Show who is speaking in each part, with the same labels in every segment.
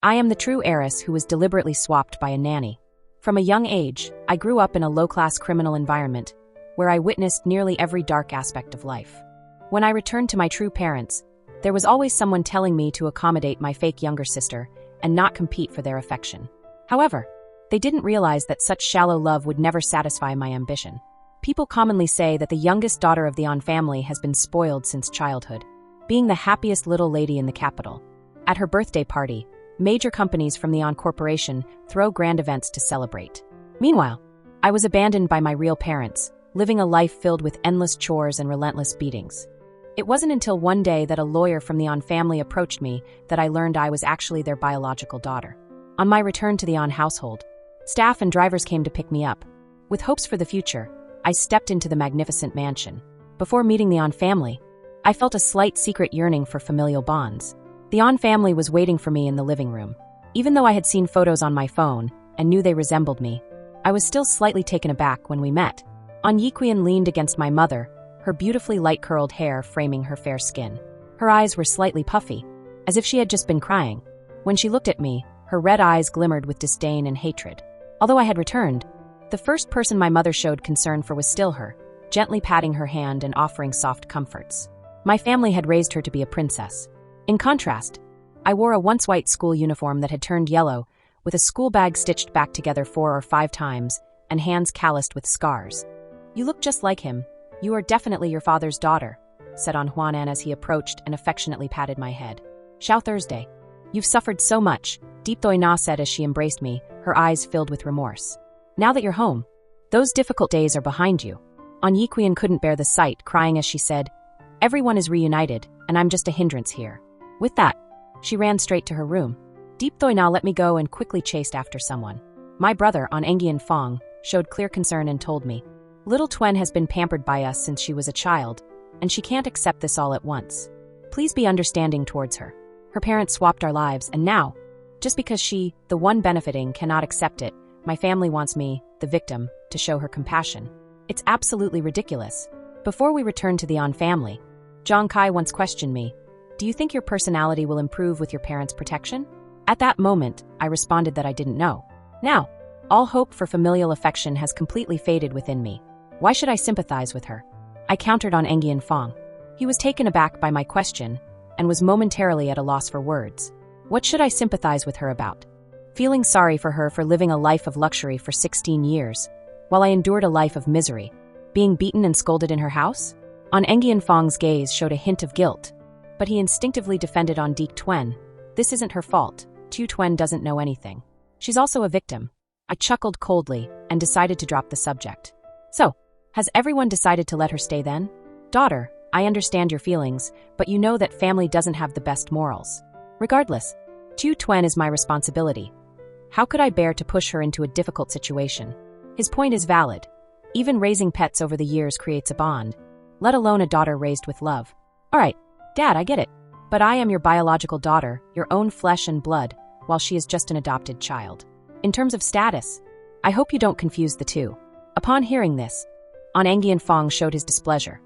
Speaker 1: I am the true heiress who was deliberately swapped by a nanny. From a young age, I grew up in a low-class criminal environment where I witnessed nearly every dark aspect of life. When I returned to my true parents, there was always someone telling me to accommodate my fake younger sister and not compete for their affection. However, they didn't realize that such shallow love would never satisfy my ambition. People commonly say that the youngest daughter of the An family has been spoiled since childhood, being the happiest little lady in the capital. At her birthday party, major companies from the An Corporation throw grand events to celebrate. Meanwhile, I was abandoned by my real parents, living a life filled with endless chores and relentless beatings. It wasn't until one day that a lawyer from the An family approached me that I learned I was actually their biological daughter. On my return to the An household, staff and drivers came to pick me up. With hopes for the future, I stepped into the magnificent mansion. Before meeting the An family, I felt a slight secret yearning for familial bonds. The An family was waiting for me in the living room. Even though I had seen photos on my phone and knew they resembled me, I was still slightly taken aback when we met. An Yiqian leaned against my mother, her beautifully light-curled hair framing her fair skin. Her eyes were slightly puffy, as if she had just been crying. When she looked at me, her red eyes glimmered with disdain and hatred. Although I had returned, the first person my mother showed concern for was still her, gently patting her hand and offering soft comforts. My family had raised her to be a princess. In contrast, I wore a once-white school uniform that had turned yellow, with a school bag stitched back together 4 or 5 times, and hands calloused with scars. "You look just like him. You are definitely your father's daughter," said An Huanan as he approached and affectionately patted my head. "Xiao Thursday. You've suffered so much," Deep Doi Na said as she embraced me, her eyes filled with remorse. "Now that you're home, those difficult days are behind you." An Yiqian couldn't bear the sight, crying as she said, "Everyone is reunited, and I'm just a hindrance here." With that, she ran straight to her room. Deep Doi Na let me go and quickly chased after someone. My brother, An Engian Fong, showed clear concern and told me, "Little Twen has been pampered by us since she was a child, and she can't accept this all at once. Please be understanding towards her. Her parents swapped our lives, and now, just because she, the one benefiting, cannot accept it, my family wants me, the victim, to show her compassion. It's absolutely ridiculous." Before we returned to the An family, Zhang Kai once questioned me, "Do you think your personality will improve with your parents' protection?" At that moment, I responded that I didn't know. Now, all hope for familial affection has completely faded within me. Why should I sympathize with her? I countered on Engian Fong. He was taken aback by my question and was momentarily at a loss for words. What should I sympathize with her about? Feeling sorry for her for living a life of luxury for 16 years, while I endured a life of misery, being beaten and scolded in her house? An Engian Fong's gaze showed a hint of guilt, but he instinctively defended An Dik Twen. "This isn't her fault. Tu Twen doesn't know anything. She's also a victim." I chuckled coldly and decided to drop the subject. "So, has everyone decided to let her stay then?" "Daughter, I understand your feelings, but you know that family doesn't have the best morals. Regardless, Tu Twen is my responsibility. How could I bear to push her into a difficult situation?" His point is valid. Even raising pets over the years creates a bond, let alone a daughter raised with love. "All right, Dad, I get it. But I am your biological daughter, your own flesh and blood, while she is just an adopted child. In terms of status, I hope you don't confuse the two." Upon hearing this, An Engian Fong showed his displeasure.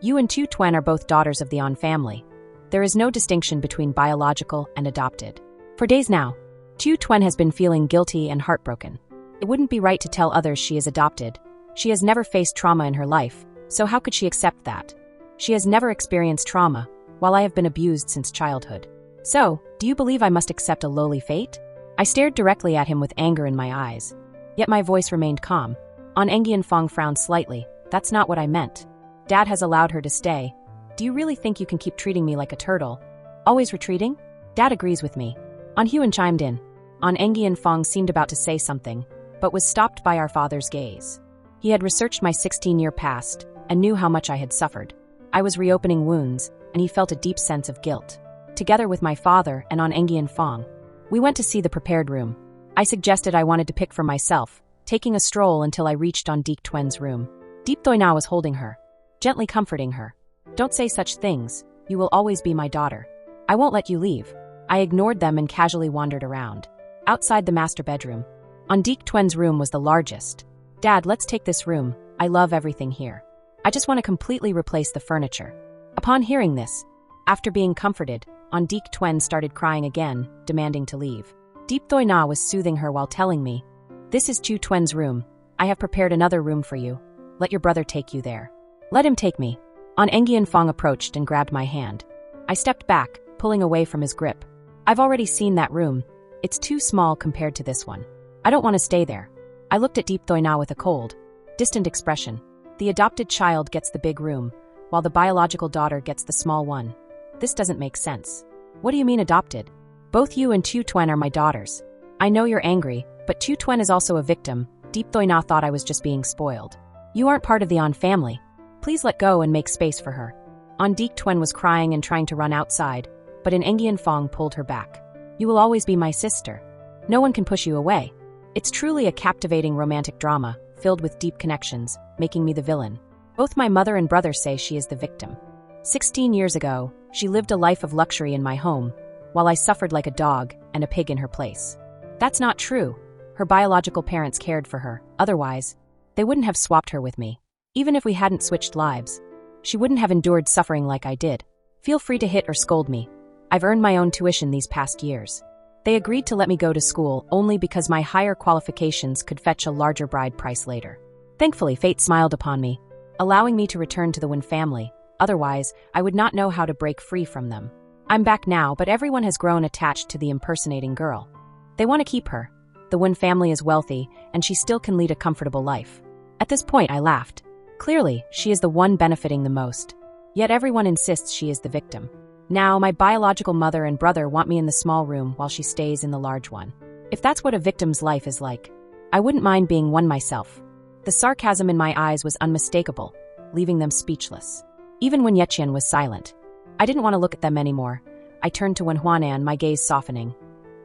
Speaker 1: "You and Tu Twen are both daughters of the An family. There is no distinction between biological and adopted." For days now, Tu Twen has been feeling guilty and heartbroken. It wouldn't be right to tell others she is adopted. She has never faced trauma in her life, so how could she accept that? She has never experienced trauma, while I have been abused since childhood. "So, do you believe I must accept a lowly fate?" I stared directly at him with anger in my eyes. Yet my voice remained calm. An Engian Fong frowned slightly. "That's not what I meant. Dad has allowed her to stay. Do you really think you can keep treating me like a turtle? Always retreating?" "Dad agrees with me." An Huan chimed in. An Engian Fong seemed about to say something, but was stopped by our father's gaze. He had researched my 16-year past and knew how much I had suffered. I was reopening wounds, and he felt a deep sense of guilt. Together with my father and An Engian Fong, we went to see the prepared room. I suggested I wanted to pick for myself, taking a stroll until I reached An Dik Twen's room. Deep Doi Na was holding her, gently comforting her. "Don't say such things. You will always be my daughter. I won't let you leave." I ignored them and casually wandered around. Outside the master bedroom, An Dik Twen's room was the largest. "Dad, let's take this room. I love everything here. I just want to completely replace the furniture." Upon hearing this, after being comforted, On Deek Twen started crying again, demanding to leave. Deep Thoi Na was soothing her while telling me, "This is Chu Twen's room. I have prepared another room for you. Let your brother take you there." "Let him take me." An Engian Fong approached and grabbed my hand. I stepped back, pulling away from his grip. "I've already seen that room. It's too small compared to this one. I don't want to stay there." I looked at Deep Thoi Na with a cold, distant expression. The adopted child gets the big room, while the biological daughter gets the small one. This doesn't make sense. "What do you mean adopted? Both you and Chu Twen are my daughters. I know you're angry, but Chu Twen is also a victim." Deep Thoi Na thought I was just being spoiled. "You aren't part of the An family. Please let go and make space for her." An Deek Twen was crying and trying to run outside, but an Engian Fong pulled her back. "You will always be my sister. No one can push you away." It's truly a captivating romantic drama, filled with deep connections, making me the villain. Both my mother and brother say she is the victim. 16 years ago, she lived a life of luxury in my home, while I suffered like a dog and a pig in her place. That's not true. Her biological parents cared for her. Otherwise, they wouldn't have swapped her with me. Even if we hadn't switched lives, she wouldn't have endured suffering like I did. Feel free to hit or scold me. I've earned my own tuition these past years. They agreed to let me go to school only because my higher qualifications could fetch a larger bride price later. Thankfully, fate smiled upon me, allowing me to return to the Wen family. Otherwise, I would not know how to break free from them. I'm back now, but everyone has grown attached to the impersonating girl. They want to keep her. The Wen family is wealthy, and she still can lead a comfortable life. At this point, I laughed. Clearly, she is the one benefiting the most. Yet everyone insists she is the victim. Now, my biological mother and brother want me in the small room while she stays in the large one. If that's what a victim's life is like, I wouldn't mind being one myself. The sarcasm in my eyes was unmistakable, leaving them speechless. Even when Yeqian was silent. I didn't want to look at them anymore. I turned to Wen Huanan, my gaze softening.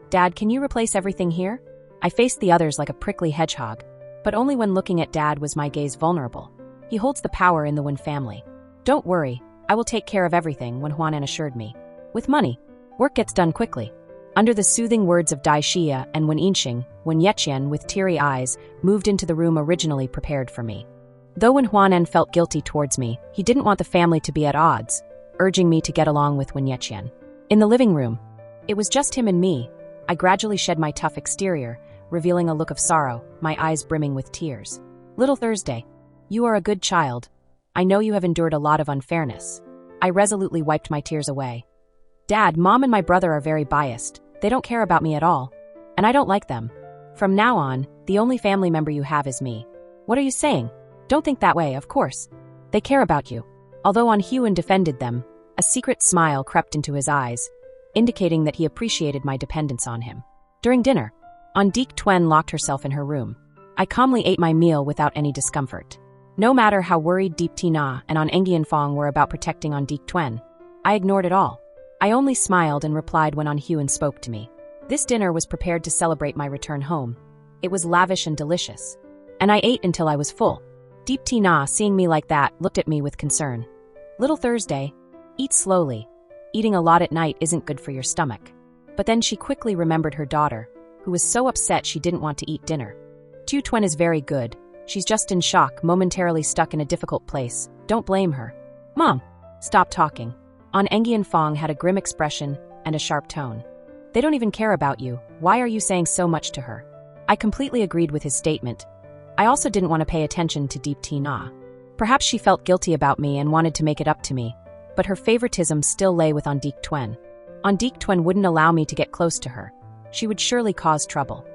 Speaker 1: "Dad, can you replace everything here?" I faced the others like a prickly hedgehog, but only when looking at Dad was my gaze vulnerable. He holds the power in the Wen family. "Don't worry, I will take care of everything," Wen Huanan assured me. "With money, work gets done quickly." Under the soothing words of Dai Xia and Wen Yinxing, Wen Yeqian, with teary eyes, moved into the room originally prepared for me. Though Wen Huanan felt guilty towards me, he didn't want the family to be at odds, urging me to get along with Wen Yeqian. In the living room, it was just him and me. I gradually shed my tough exterior, revealing a look of sorrow, my eyes brimming with tears. "Little Thursday, you are a good child. I know you have endured a lot of unfairness." I resolutely wiped my tears away. "Dad, Mom and my brother are very biased. They don't care about me at all. And I don't like them. From now on, the only family member you have is me." "What are you saying? Don't think that way, of course. They care about you." Although An Huan defended them, a secret smile crept into his eyes, indicating that he appreciated my dependence on him. During dinner, An Deek Twen locked herself in her room. I calmly ate my meal without any discomfort. No matter how worried Deep Thi Na and An Engian Fong were about protecting An Deek Twen, I ignored it all. I only smiled and replied when An Huan spoke to me. This dinner was prepared to celebrate my return home. It was lavish and delicious. And I ate until I was full. Deep Thi Na, seeing me like that, looked at me with concern. "Little Thursday, eat slowly. Eating a lot at night isn't good for your stomach." But then she quickly remembered her daughter, who was so upset she didn't want to eat dinner. Chu Twen is very good. She's just in shock, momentarily stuck in a difficult place. Don't blame her. "Mom, stop talking." An Engian Fong had a grim expression and a sharp tone. "They don't even care about you. Why are you saying so much to her?" I completely agreed with his statement. I also didn't want to pay attention to Deep Thi Na. Perhaps she felt guilty about me and wanted to make it up to me, but her favoritism still lay with An Deek Twen. An Deek Twen wouldn't allow me to get close to her. She would surely cause trouble.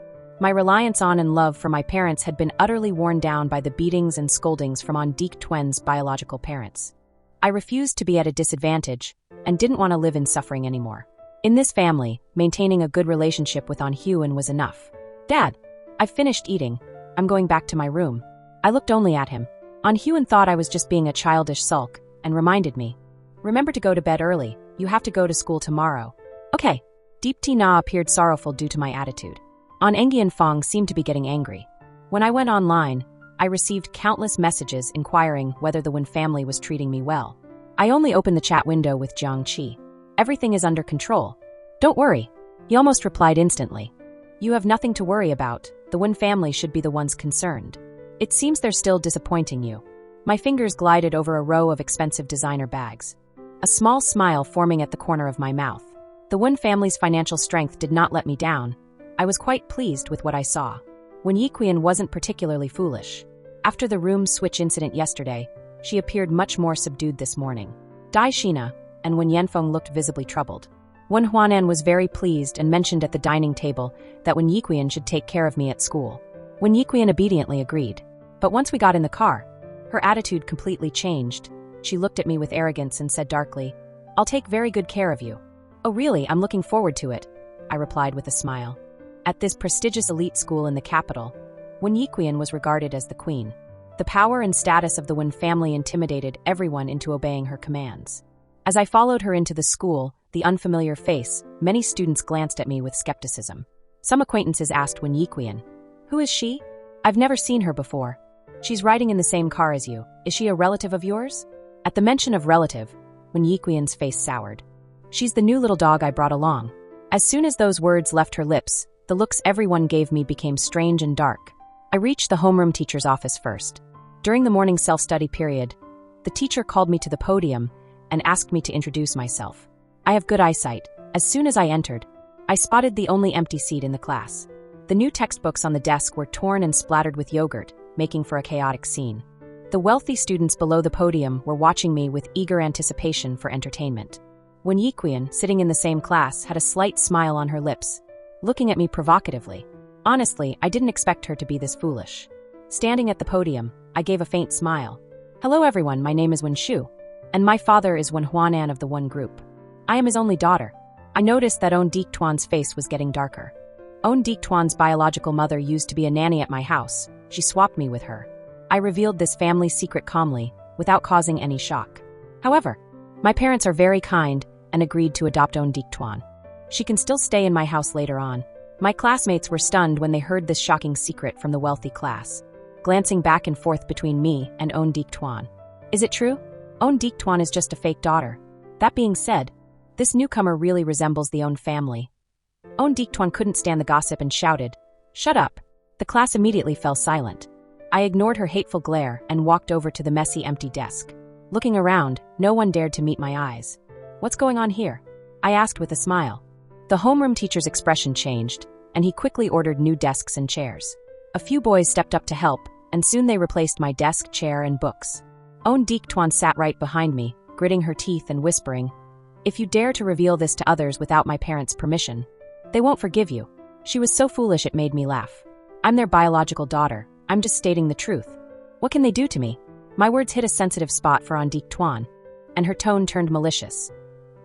Speaker 1: My reliance on and love for my parents had been utterly worn down by the beatings and scoldings from An Deek Twen's biological parents. I refused to be at a disadvantage and didn't want to live in suffering anymore. In this family, maintaining a good relationship with An Huan was enough. "Dad, I've finished eating. I'm going back to my room." I looked only at him. An Huan thought I was just being a childish sulk and reminded me, "Remember to go to bed early. You have to go to school tomorrow." "Okay." Deep Thi Na appeared sorrowful due to my attitude. An Engian Fong seemed to be getting angry. When I went online, I received countless messages inquiring whether the Wen family was treating me well. I only opened the chat window with Jiang Qi. "Everything is under control. Don't worry." He almost replied instantly. "You have nothing to worry about. The Wen family should be the ones concerned. It seems they're still disappointing you." My fingers glided over a row of expensive designer bags. A small smile forming at the corner of my mouth. The Wen family's financial strength did not let me down. I was quite pleased with what I saw. Wen Yiqian wasn't particularly foolish. After the room switch incident yesterday, she appeared much more subdued this morning. Dai Shina and Wen Yanfeng looked visibly troubled. Wen Huanan was very pleased and mentioned at the dining table that Wen Yiqian should take care of me at school. Wen Yiqian obediently agreed. But once we got in the car, her attitude completely changed. She looked at me with arrogance and said darkly, "I'll take very good care of you." "Oh really, I'm looking forward to it," I replied with a smile. At this prestigious elite school in the capital, Wen Yiqian was regarded as the queen. The power and status of the Wen family intimidated everyone into obeying her commands. As I followed her into the school, the unfamiliar face, many students glanced at me with skepticism. Some acquaintances asked Wen Yiqian, "Who is she? I've never seen her before." "She's riding in the same car as you. Is she a relative of yours?" At the mention of relative, Wen Yiqian's face soured. "She's the new little dog I brought along." As soon as those words left her lips, the looks everyone gave me became strange and dark. I reached the homeroom teacher's office first. During the morning self-study period, the teacher called me to the podium and asked me to introduce myself. I have good eyesight. As soon as I entered, I spotted the only empty seat in the class. The new textbooks on the desk were torn and splattered with yogurt, making for a chaotic scene. The wealthy students below the podium were watching me with eager anticipation for entertainment. Wen Yiqian, sitting in the same class, had a slight smile on her lips, looking at me provocatively. Honestly, I didn't expect her to be this foolish. Standing at the podium, I gave a faint smile. "Hello everyone, my name is Wen Shu, and my father is Wen Huanan of the Wen Group. I am his only daughter." I noticed that On Diktuan's face was getting darker. On Diktuan's biological mother used to be a nanny at my house. She swapped me with her. I revealed this family secret calmly, without causing any shock. However, my parents are very kind and agreed to adopt On Diktuan. She can still stay in my house later on. My classmates were stunned when they heard this shocking secret from the wealthy class, glancing back and forth between me and On Diktuan. Is it true? On Diktuan is just a fake daughter. That being said, this newcomer really resembles the On family. On Diktuan couldn't stand the gossip and shouted, "Shut up!" The class immediately fell silent. I ignored her hateful glare and walked over to the messy, empty desk. Looking around, no one dared to meet my eyes. "What's going on here?" I asked with a smile. The homeroom teacher's expression changed, and he quickly ordered new desks and chairs. A few boys stepped up to help, and soon they replaced my desk, chair, and books. On Diktuan sat right behind me, gritting her teeth and whispering, "If you dare to reveal this to others without my parents' permission, they won't forgive you." She was so foolish it made me laugh. I'm their biological daughter. I'm just stating the truth. What can they do to me? My words hit a sensitive spot for On Diktuan, and her tone turned malicious.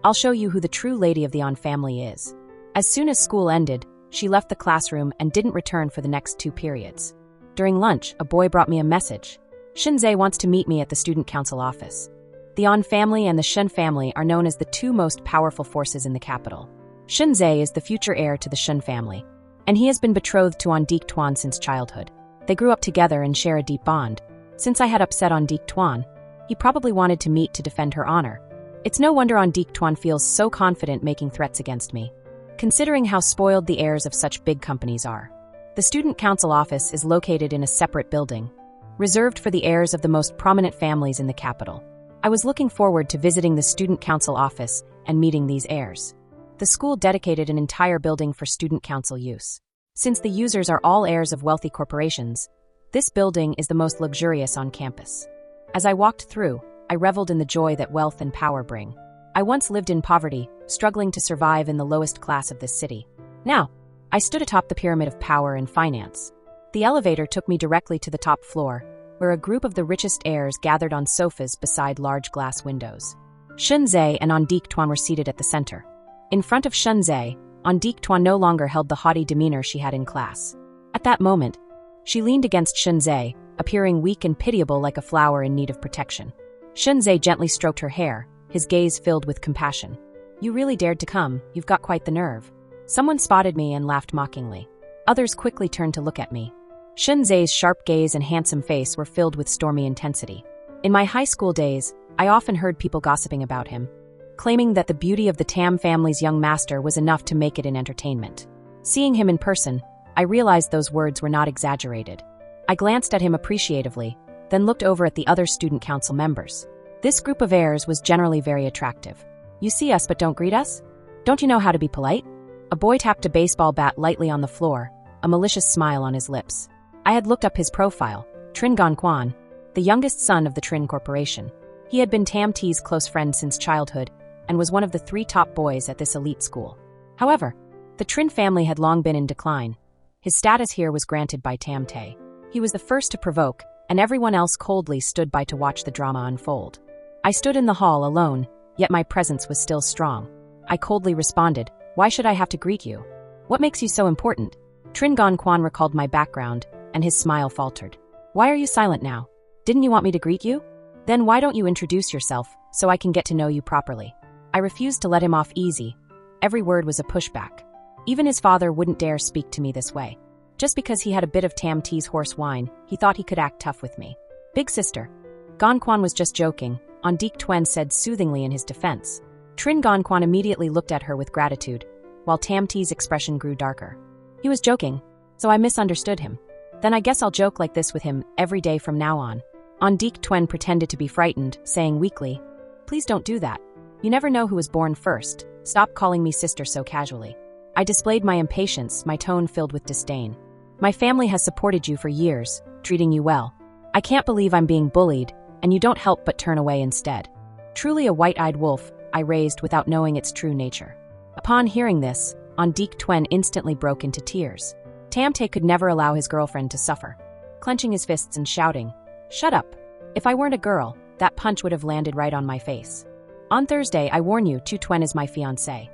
Speaker 1: "I'll show you who the true lady of the On family is." As soon as school ended, she left the classroom and didn't return for the next 2 periods. During lunch, a boy brought me a message. Shinzei wants to meet me at the student council office. The On family and the Shen family are known as the 2 most powerful forces in the capital. Shinzei is the future heir to the Shen family, and he has been betrothed to On Diktuan since childhood. They grew up together and share a deep bond. Since I had upset On Diktuan, he probably wanted to meet to defend her honor. It's no wonder On Diktuan feels so confident making threats against me, considering how spoiled the heirs of such big companies are. The student council office is located in a separate building, reserved for the heirs of the most prominent families in the capital. I was looking forward to visiting the student council office and meeting these heirs. The school dedicated an entire building for student council use. Since the users are all heirs of wealthy corporations, this building is the most luxurious on campus. As I walked through, I reveled in the joy that wealth and power bring. I once lived in poverty, struggling to survive in the lowest class of this city. Now, I stood atop the pyramid of power and finance. The elevator took me directly to the top floor, where a group of the richest heirs gathered on sofas beside large glass windows. Shenzei and On Diktuan were seated at the center. In front of Shenzei, On Diktuan no longer held the haughty demeanor she had in class. At that moment, she leaned against Shenzei, appearing weak and pitiable like a flower in need of protection. Shenzei gently stroked her hair, his gaze filled with compassion. "You really dared to come, you've got quite the nerve." Someone spotted me and laughed mockingly. Others quickly turned to look at me. Shenzei's sharp gaze and handsome face were filled with stormy intensity. In my high school days, I often heard people gossiping about him, claiming that the beauty of the Tam family's young master was enough to make it an entertainment. Seeing him in person, I realized those words were not exaggerated. I glanced at him appreciatively, then looked over at the other student council members. This group of heirs was generally very attractive. "You see us but don't greet us?" Don't you know how to be polite? A boy tapped a baseball bat lightly on the floor, a malicious smile on his lips. I had looked up his profile, Trin Gon Quan, the youngest son of the Trin Corporation. He had been Tam T's close friend since childhood and was one of the 3 top boys at this elite school. However, the Trin family had long been in decline. His status here was granted by Tam Te. He was the first to provoke, and everyone else coldly stood by to watch the drama unfold. I stood in the hall alone, yet my presence was still strong. I coldly responded, "Why should I have to greet you? What makes you so important?" Trin Gon Quan recalled my background, and his smile faltered. "Why are you silent now? Didn't you want me to greet you? Then why don't you introduce yourself, so I can get to know you properly?" I refused to let him off easy. Every word was a pushback. Even his father wouldn't dare speak to me this way. Just because he had a bit of Tam T's horse wine, he thought he could act tough with me. "Big sister." Gon Quan was just joking, On Deek Twen said soothingly in his defense. Trin Gon Quan immediately looked at her with gratitude, while Tam T's expression grew darker. He was joking, so I misunderstood him. Then I guess I'll joke like this with him every day from now on. On Deek Twen pretended to be frightened, saying weakly, "Please don't do that. You never know who was born first. Stop calling me sister so casually." I displayed my impatience, my tone filled with disdain. "My family has supported you for years, treating you well. I can't believe I'm being bullied, and you don't help but turn away instead." Truly a white-eyed wolf, I raised without knowing its true nature. Upon hearing this, On Deek Twen instantly broke into tears. Tam Te could never allow his girlfriend to suffer. Clenching his fists and shouting, "Shut up. If I weren't a girl, that punch would have landed right on my face. On Thursday, I warn you, Tu Twen is my fiancé.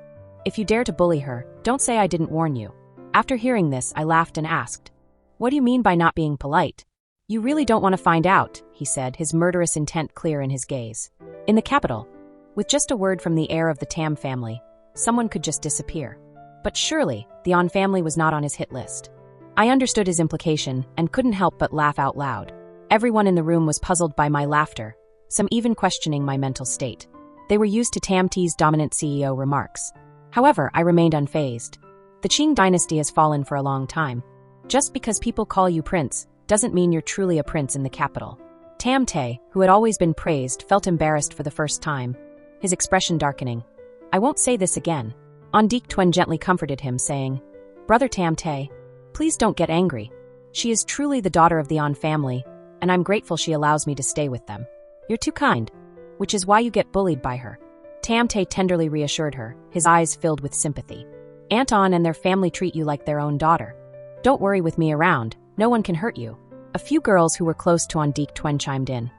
Speaker 1: If you dare to bully her, don't say I didn't warn you." After hearing this, I laughed and asked, "What do you mean by not being polite?" "You really don't want to find out," he said, his murderous intent clear in his gaze. "In the capital, with just a word from the heir of the Tam family, someone could just disappear. But surely, the On family was not on his hit list." I understood his implication and couldn't help but laugh out loud. Everyone in the room was puzzled by my laughter, some even questioning my mental state. They were used to Tam T's dominant CEO remarks. However, I remained unfazed. The Qing dynasty has fallen for a long time. Just because people call you prince doesn't mean you're truly a prince in the capital. Tam Te, who had always been praised, felt embarrassed for the first time, his expression darkening. "I won't say this again." On Deek Twen gently comforted him, saying, "Brother Tam Te, please don't get angry. She is truly the daughter of the On family, and I'm grateful she allows me to stay with them. You're too kind, which is why you get bullied by her." Tam Te tenderly reassured her, his eyes filled with sympathy. "Aunt On and their family treat you like their own daughter. Don't worry with me around, no one can hurt you." A few girls who were close to On Deek Twen chimed in.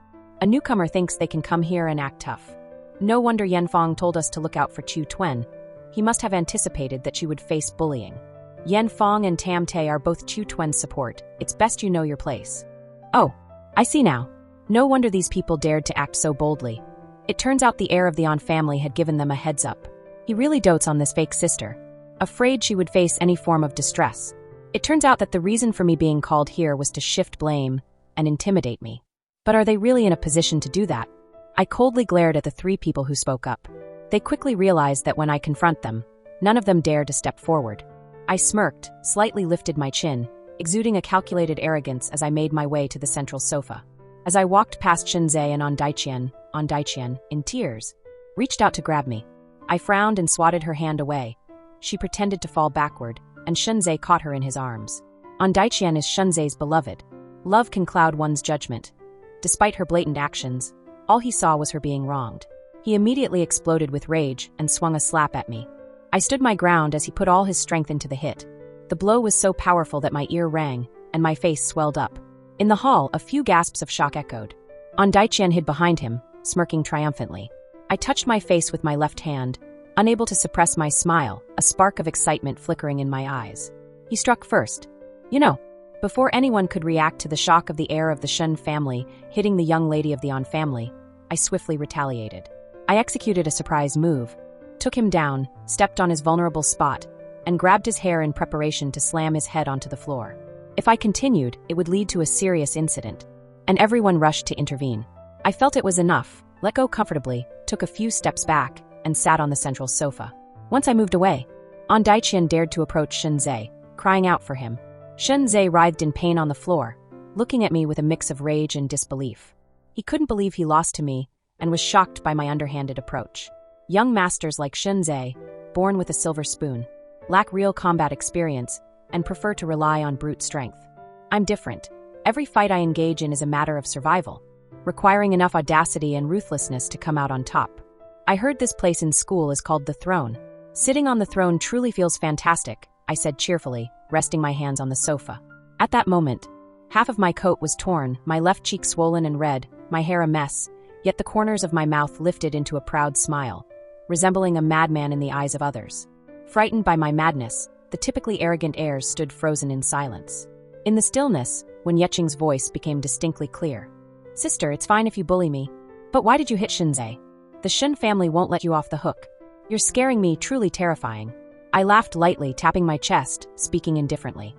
Speaker 1: "A newcomer thinks they can come here and act tough. No wonder Yen Fong told us to look out for Chu Twen. He must have anticipated that she would face bullying. Yen Fong and Tam Te are both Chu Twen's support. It's best you know your place." "Oh, I see now. No wonder these people dared to act so boldly. It turns out the heir of the On family had given them a heads up. He really dotes on this fake sister, afraid she would face any form of distress. It turns out that the reason for me being called here was to shift blame and intimidate me. But are they really in a position to do that?" I coldly glared at the 3 people who spoke up. They quickly realized that when I confront them, none of them dared to step forward. I smirked, slightly lifted my chin, exuding a calculated arrogance as I made my way to the central sofa. As I walked past Shenzhe and On Daiqian, in tears, reached out to grab me. I frowned and swatted her hand away. She pretended to fall backward, and Shenzhe caught her in his arms. On Daiqian is Shenzhe's beloved. Love can cloud one's judgment. Despite her blatant actions, all he saw was her being wronged. He immediately exploded with rage and swung a slap at me. I stood my ground as he put all his strength into the hit. The blow was so powerful that my ear rang, and my face swelled up. In the hall, a few gasps of shock echoed. On Daiqian hid behind him, smirking triumphantly. I touched my face with my left hand, unable to suppress my smile, a spark of excitement flickering in my eyes. He struck first. Before anyone could react to the shock of the heir of the Shen family hitting the young lady of the On family, I swiftly retaliated. I executed a surprise move, took him down, stepped on his vulnerable spot, and grabbed his hair in preparation to slam his head onto the floor. If I continued, it would lead to a serious incident, and everyone rushed to intervene. I felt it was enough, let go comfortably, took a few steps back, and sat on the central sofa. Once I moved away, On Daiqian dared to approach Shenzhe, crying out for him. Shenzhe writhed in pain on the floor, looking at me with a mix of rage and disbelief. He couldn't believe he lost to me, and was shocked by my underhanded approach. Young masters like Shenzhe, born with a silver spoon, lack real combat experience, and prefer to rely on brute strength. I'm different. Every fight I engage in is a matter of survival, requiring enough audacity and ruthlessness to come out on top. I heard this place in school is called the Throne. Sitting on the throne truly feels fantastic, I said cheerfully, resting my hands on the sofa. At that moment, half of my coat was torn, my left cheek swollen and red, my hair a mess, yet the corners of my mouth lifted into a proud smile, resembling a madman in the eyes of others. Frightened by my madness, the typically arrogant heirs stood frozen in silence. In the stillness, Wen Yeqing's voice became distinctly clear. Sister, it's fine if you bully me. But why did you hit Shinzei? The Shen family won't let you off the hook. You're scaring me, truly terrifying. I laughed lightly, tapping my chest, speaking indifferently.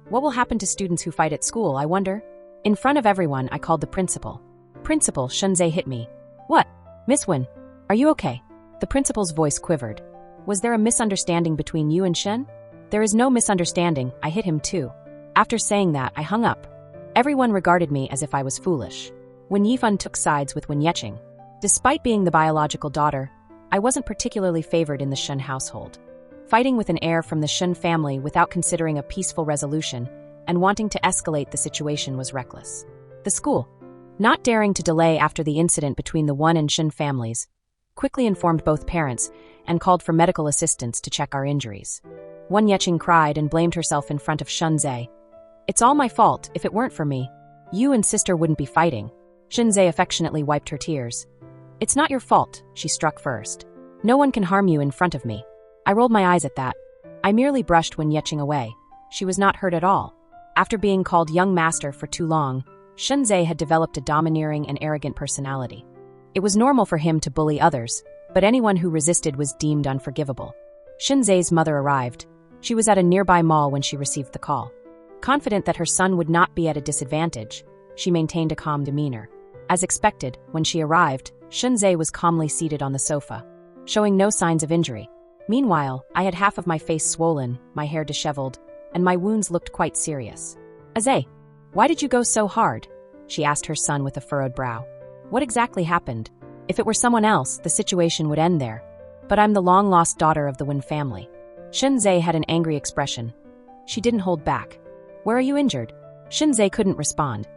Speaker 1: What will happen to students who fight at school, I wonder? In front of everyone, I called the principal. Principal, Shinzei hit me. What? Miss Wen, are you okay? The principal's voice quivered. Was there a misunderstanding between you and Shen? There is no misunderstanding, I hit him too. After saying that, I hung up. Everyone regarded me as if I was foolish. Wen Yifan took sides with Wen Yeqing. Despite being the biological daughter, I wasn't particularly favored in the Shen household. Fighting with an heir from the Shen family without considering a peaceful resolution and wanting to escalate the situation was reckless. The school, not daring to delay after the incident between the Wen and Shen families, quickly informed both parents and called for medical assistance to check our injuries. Wen Yeqing cried and blamed herself in front of Shinzei. It's all my fault. If it weren't for me, you and sister wouldn't be fighting. Shinzei affectionately wiped her tears. It's not your fault, she struck first. No one can harm you in front of me. I rolled my eyes at that. I merely brushed Wen Yeqing away. She was not hurt at all. After being called young master for too long, Shinzei had developed a domineering and arrogant personality. It was normal for him to bully others, but anyone who resisted was deemed unforgivable. Shinzei's mother arrived. She was at a nearby mall when she received the call. Confident that her son would not be at a disadvantage, she maintained a calm demeanor. As expected, when she arrived, Shinzei was calmly seated on the sofa, showing no signs of injury. Meanwhile, I had half of my face swollen, my hair disheveled, and my wounds looked quite serious. Azay, why did you go so hard? She asked her son with a furrowed brow. What exactly happened? If it were someone else, the situation would end there. But I'm the long-lost daughter of the Wen family. Shinzei had an angry expression. She didn't hold back. Where are you injured? Shinzei couldn't respond.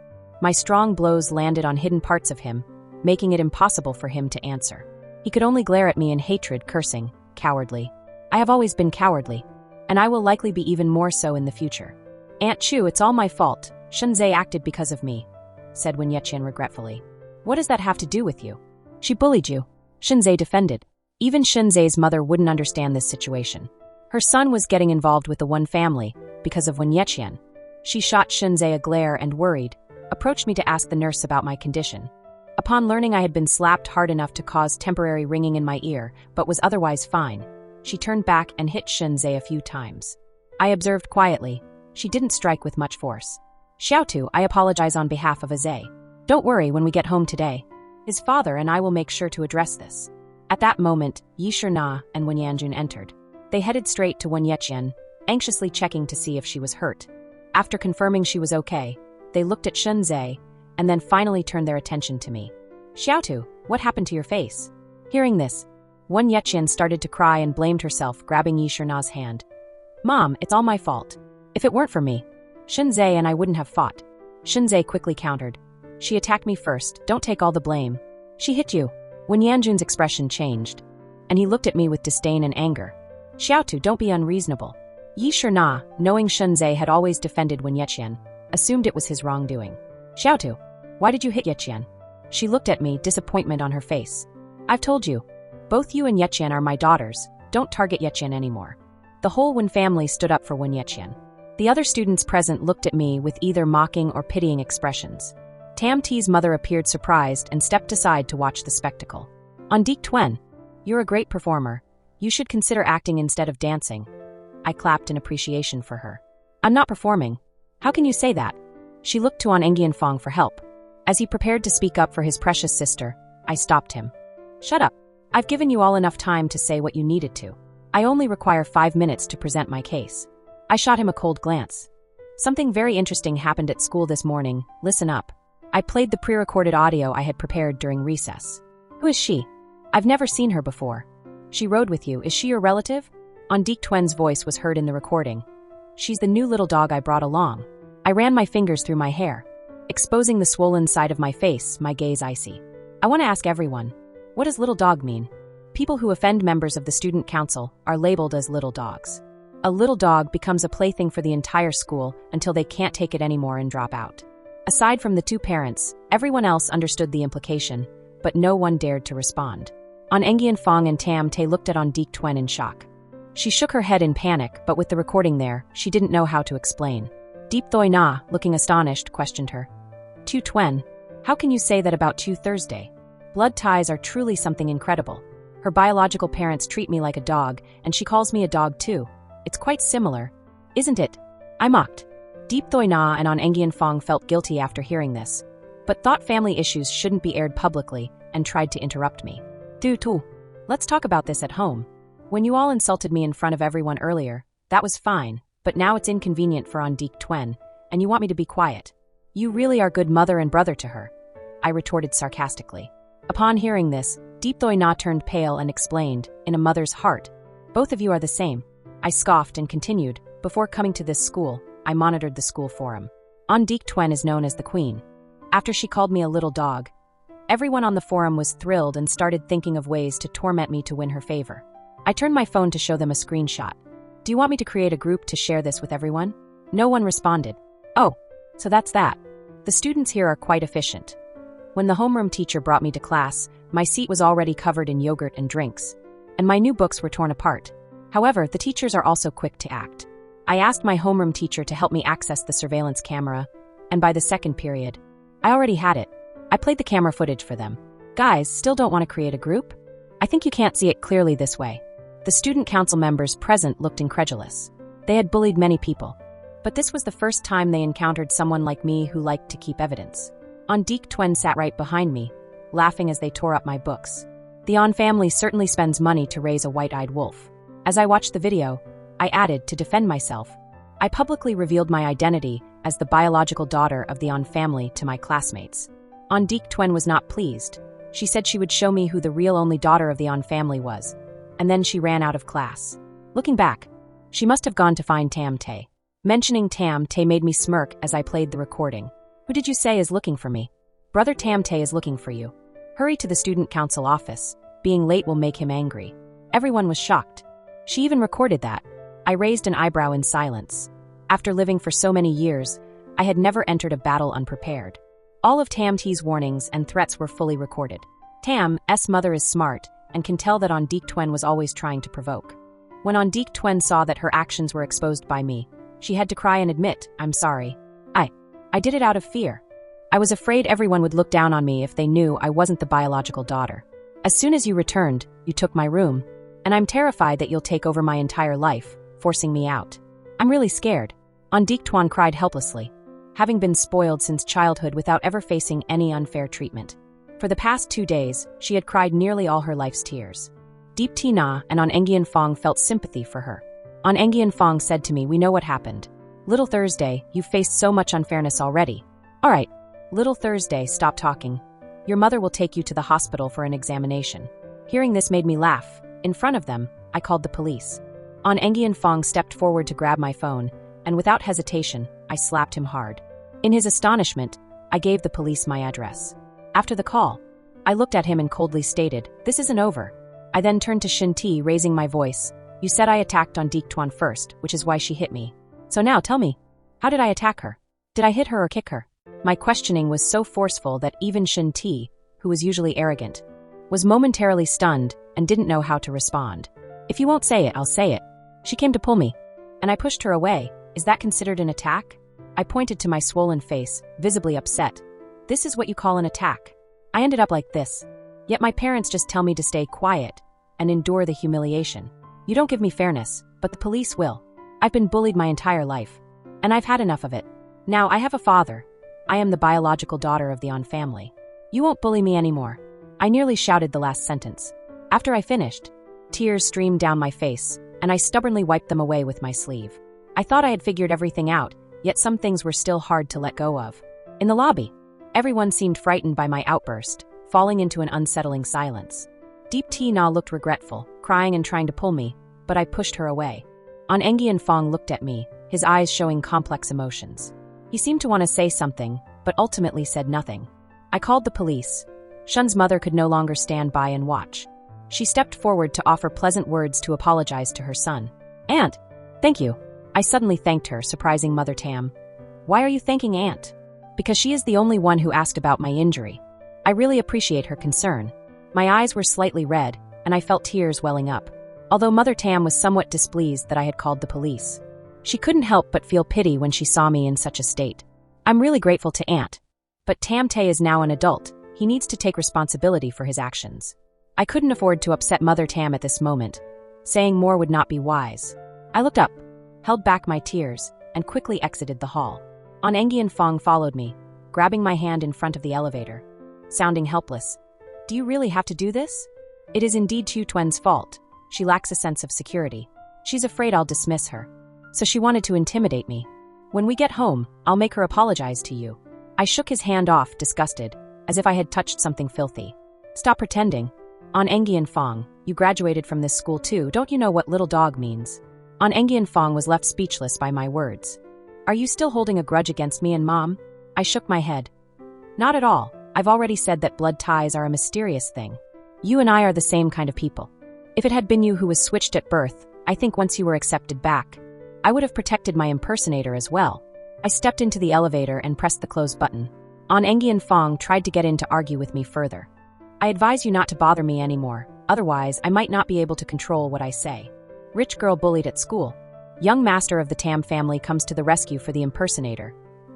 Speaker 1: My strong blows landed on hidden parts of him, making it impossible for him to answer. He could only glare at me in hatred, cursing, cowardly. I have always been cowardly, and I will likely be even more so in the future. Aunt Chu, it's all my fault. Shinzei acted because of me, said Wen Yeqing regretfully. What does that have to do with you? She bullied you, Shinzei defended. Even Shinzei's mother wouldn't understand this situation. Her son was getting involved with the Wen family because of Wen Yeqing. She shot Shinzei a glare and, worried, approached me to ask the nurse about my condition. Upon learning I had been slapped hard enough to cause temporary ringing in my ear, but was otherwise fine, she turned back and hit Shinzei a few times. I observed quietly. She didn't strike with much force. Xiaotu, I apologize on behalf of Azay. Don't worry when we get home today. His father and I will make sure to address this. At that moment, Yi Shina and Wen Yanjun entered. They headed straight to Wen Yeqing, anxiously checking to see if she was hurt. After confirming she was okay, they looked at Shinzei and then finally turned their attention to me. Xiaotu, what happened to your face? Hearing this, Wen Yeqing started to cry and blamed herself, grabbing Yi Shina's hand. Mom, it's all my fault. If it weren't for me, Shinzei and I wouldn't have fought. Shinzei quickly countered. She attacked me first, don't take all the blame. She hit you. Wen Yanjun's expression changed, and he looked at me with disdain and anger. Xiaotu, don't be unreasonable. Yi Shina, knowing Shinzei had always defended Wen Yeqing, assumed it was his wrongdoing. Xiaotu, why did you hit Yeqing? She looked at me, disappointment on her face. I've told you. Both you and Yeqing are my daughters. Don't target Yeqing anymore. The whole Wen family stood up for Wen Yeqing. The other students present looked at me with either mocking or pitying expressions. Tam T's mother appeared surprised and stepped aside to watch the spectacle. On Deek Twen, you're a great performer. You should consider acting instead of dancing. I clapped in appreciation for her. I'm not performing. How can you say that? She looked to An Engianfang for help. As he prepared to speak up for his precious sister, I stopped him. Shut up. I've given you all enough time to say what you needed to. I only require 5 minutes to present my case. I shot him a cold glance. Something very interesting happened at school this morning. Listen up. I played the pre-recorded audio I had prepared during recess. Who is she? I've never seen her before. She rode with you. Is she your relative? On Deek Twen's voice was heard in the recording. She's the new little dog I brought along. I ran my fingers through my hair, exposing the swollen side of my face, my gaze icy. I want to ask everyone, what does little dog mean? People who offend members of the student council are labeled as little dogs. A little dog becomes a plaything for the entire school until they can't take it anymore and drop out. Aside from the two parents, everyone else understood the implication, but no one dared to respond. On Engian Fong and Tam Te looked at On Deek Twen in shock. She shook her head in panic, but with the recording there, she didn't know how to explain. Deep Thoi Na, looking astonished, questioned her. Tu Twen, how can you say that about Tu Thursday? Blood ties are truly something incredible. Her biological parents treat me like a dog, and she calls me a dog too. It's quite similar, isn't it? I mocked. Deep Thoi Na and On Engian Fong felt guilty after hearing this, but thought family issues shouldn't be aired publicly and tried to interrupt me. Du Tu, let's talk about this at home. When you all insulted me in front of everyone earlier, that was fine, but now it's inconvenient for On Deek Twen, and you want me to be quiet. You really are good mother and brother to her, I retorted sarcastically. Upon hearing this, Deep Thoi Na turned pale and explained, in a mother's heart, both of you are the same. I scoffed and continued, before coming to this school, I monitored the school forum. On Deek Twen is known as the Queen. After she called me a little dog, everyone on the forum was thrilled and started thinking of ways to torment me to win her favor. I turned my phone to show them a screenshot. Do you want me to create a group to share this with everyone? No one responded. Oh, so that's that. The students here are quite efficient. When the homeroom teacher brought me to class, my seat was already covered in yogurt and drinks, and my new books were torn apart. However, the teachers are also quick to act. I asked my homeroom teacher to help me access the surveillance camera, and by the second period, I already had it. I played the camera footage for them. Guys, still don't want to create a group? I think you can't see it clearly this way. The student council members present looked incredulous. They had bullied many people, but this was the first time they encountered someone like me who liked to keep evidence. On Deek Twen sat right behind me, laughing as they tore up my books. The On family certainly spends money to raise a white-eyed wolf. As I watched the video, I added, to defend myself, I publicly revealed my identity as the biological daughter of the On family to my classmates. On Deek Twen was not pleased. She said she would show me who the real only daughter of the On family was, and then she ran out of class. Looking back, she must have gone to find Tam Te. Mentioning Tam Te made me smirk as I played the recording. Who did you say is looking for me? Brother Tam Te is looking for you. Hurry to the student council office. Being late will make him angry. Everyone was shocked. She even recorded that. I raised an eyebrow in silence. After living for so many years, I had never entered a battle unprepared. All of Tam Te's warnings and threats were fully recorded. Tam's mother is smart and can tell that On Deek Twen was always trying to provoke. When On Deek Twen saw that her actions were exposed by me, she had to cry and admit, I'm sorry. I did it out of fear. I was afraid everyone would look down on me if they knew I wasn't the biological daughter. As soon as you returned, you took my room, and I'm terrified that you'll take over my entire life, forcing me out. I'm really scared. On Deek Twen cried helplessly, having been spoiled since childhood without ever facing any unfair treatment. For the past 2 days, she had cried nearly all her life's tears. Deep T Na and On Engian Fong felt sympathy for her. On Engian Fong said to me, we know what happened. Little Thursday, you've faced so much unfairness already. All right, Little Thursday, stop talking. Your mother will take you to the hospital for an examination. Hearing this made me laugh. In front of them, I called the police. On Engian Fong stepped forward to grab my phone, and without hesitation, I slapped him hard. In his astonishment, I gave the police my address. After the call, I looked at him and coldly stated, this isn't over. I then turned to Shin Ti, raising my voice. You said I attacked On Deek Twen first, which is why she hit me. So now tell me, how did I attack her? Did I hit her or kick her? My questioning was so forceful that even Shin Ti, who was usually arrogant, was momentarily stunned and didn't know how to respond. If you won't say it, I'll say it. She came to pull me, and I pushed her away. Is that considered an attack? I pointed to my swollen face, visibly upset. This is what you call an attack. I ended up like this. Yet my parents just tell me to stay quiet and endure the humiliation. You don't give me fairness, but the police will. I've been bullied my entire life, and I've had enough of it. Now I have a father. I am the biological daughter of the On family. You won't bully me anymore. I nearly shouted the last sentence. After I finished, tears streamed down my face, and I stubbornly wiped them away with my sleeve. I thought I had figured everything out, yet some things were still hard to let go of. In the lobby, everyone seemed frightened by my outburst, falling into an unsettling silence. Deep T Na looked regretful, crying and trying to pull me, but I pushed her away. An Engian Fong looked at me, his eyes showing complex emotions. He seemed to want to say something, but ultimately said nothing. I called the police. Shun's mother could no longer stand by and watch. She stepped forward to offer pleasant words to apologize to her son. Aunt! Thank you. I suddenly thanked her, surprising Mother Tam. Why are you thanking Aunt? Because she is the only one who asked about my injury. I really appreciate her concern. My eyes were slightly red, and I felt tears welling up. Although Mother Tam was somewhat displeased that I had called the police. She couldn't help but feel pity when she saw me in such a state. I'm really grateful to Aunt. But Tam Tay is now an adult. He needs to take responsibility for his actions. I couldn't afford to upset Mother Tam at this moment. Saying more would not be wise. I looked up, held back my tears, and quickly exited the hall. An Engian Fong followed me, grabbing my hand in front of the elevator. Sounding helpless. Do you really have to do this? It is indeed Chu Tuan's fault. She lacks a sense of security. She's afraid I'll dismiss her. So she wanted to intimidate me. When we get home, I'll make her apologize to you. I shook his hand off, disgusted, as if I had touched something filthy. Stop pretending. An Engian Fong, you graduated from this school too, don't you know what little dog means? An Engian Fong was left speechless by my words. Are you still holding a grudge against me and Mom? I shook my head. Not at all. I've already said that blood ties are a mysterious thing. You and I are the same kind of people. If it had been you who was switched at birth, I think once you were accepted back, I would have protected my impersonator as well. I stepped into the elevator and pressed the close button. An Engian Fong tried to get in to argue with me further. I advise you not to bother me anymore, otherwise I might not be able to control what I say. Rich girl bullied at school. Young master of the Tam family comes to the rescue for the impersonator.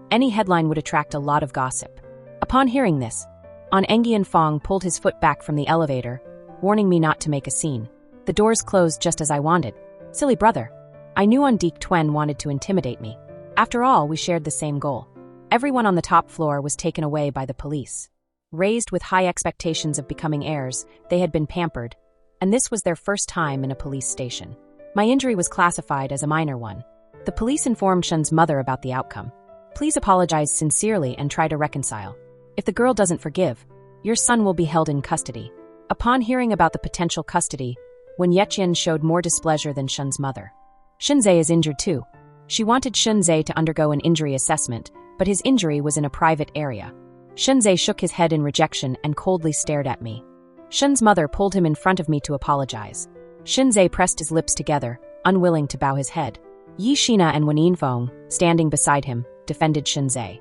Speaker 1: Any headline would attract a lot of gossip. Upon hearing this, An Engian Fong pulled his foot back from the elevator, warning me not to make a scene. The doors closed just as I wanted. Silly brother. I knew An Deek Tuen wanted to intimidate me. After all, we shared the same goal. Everyone on the top floor was taken away by the police. Raised with high expectations of becoming heirs, they had been pampered, and this was their first time in a police station. My injury was classified as a minor one. The police informed Shun's mother about the outcome. Please apologize sincerely and try to reconcile. If the girl doesn't forgive, your son will be held in custody. Upon hearing about the potential custody, Wen Yeqian showed more displeasure than Shun's mother. Shunzhe is injured too. She wanted Shunzhe to undergo an injury assessment, but his injury was in a private area. Shunzhe shook his head in rejection and coldly stared at me. Shun's mother pulled him in front of me to apologize. Shunzhe pressed his lips together, unwilling to bow his head. Yi Shina and Wen Yinfeng, standing beside him, defended Shunzhe.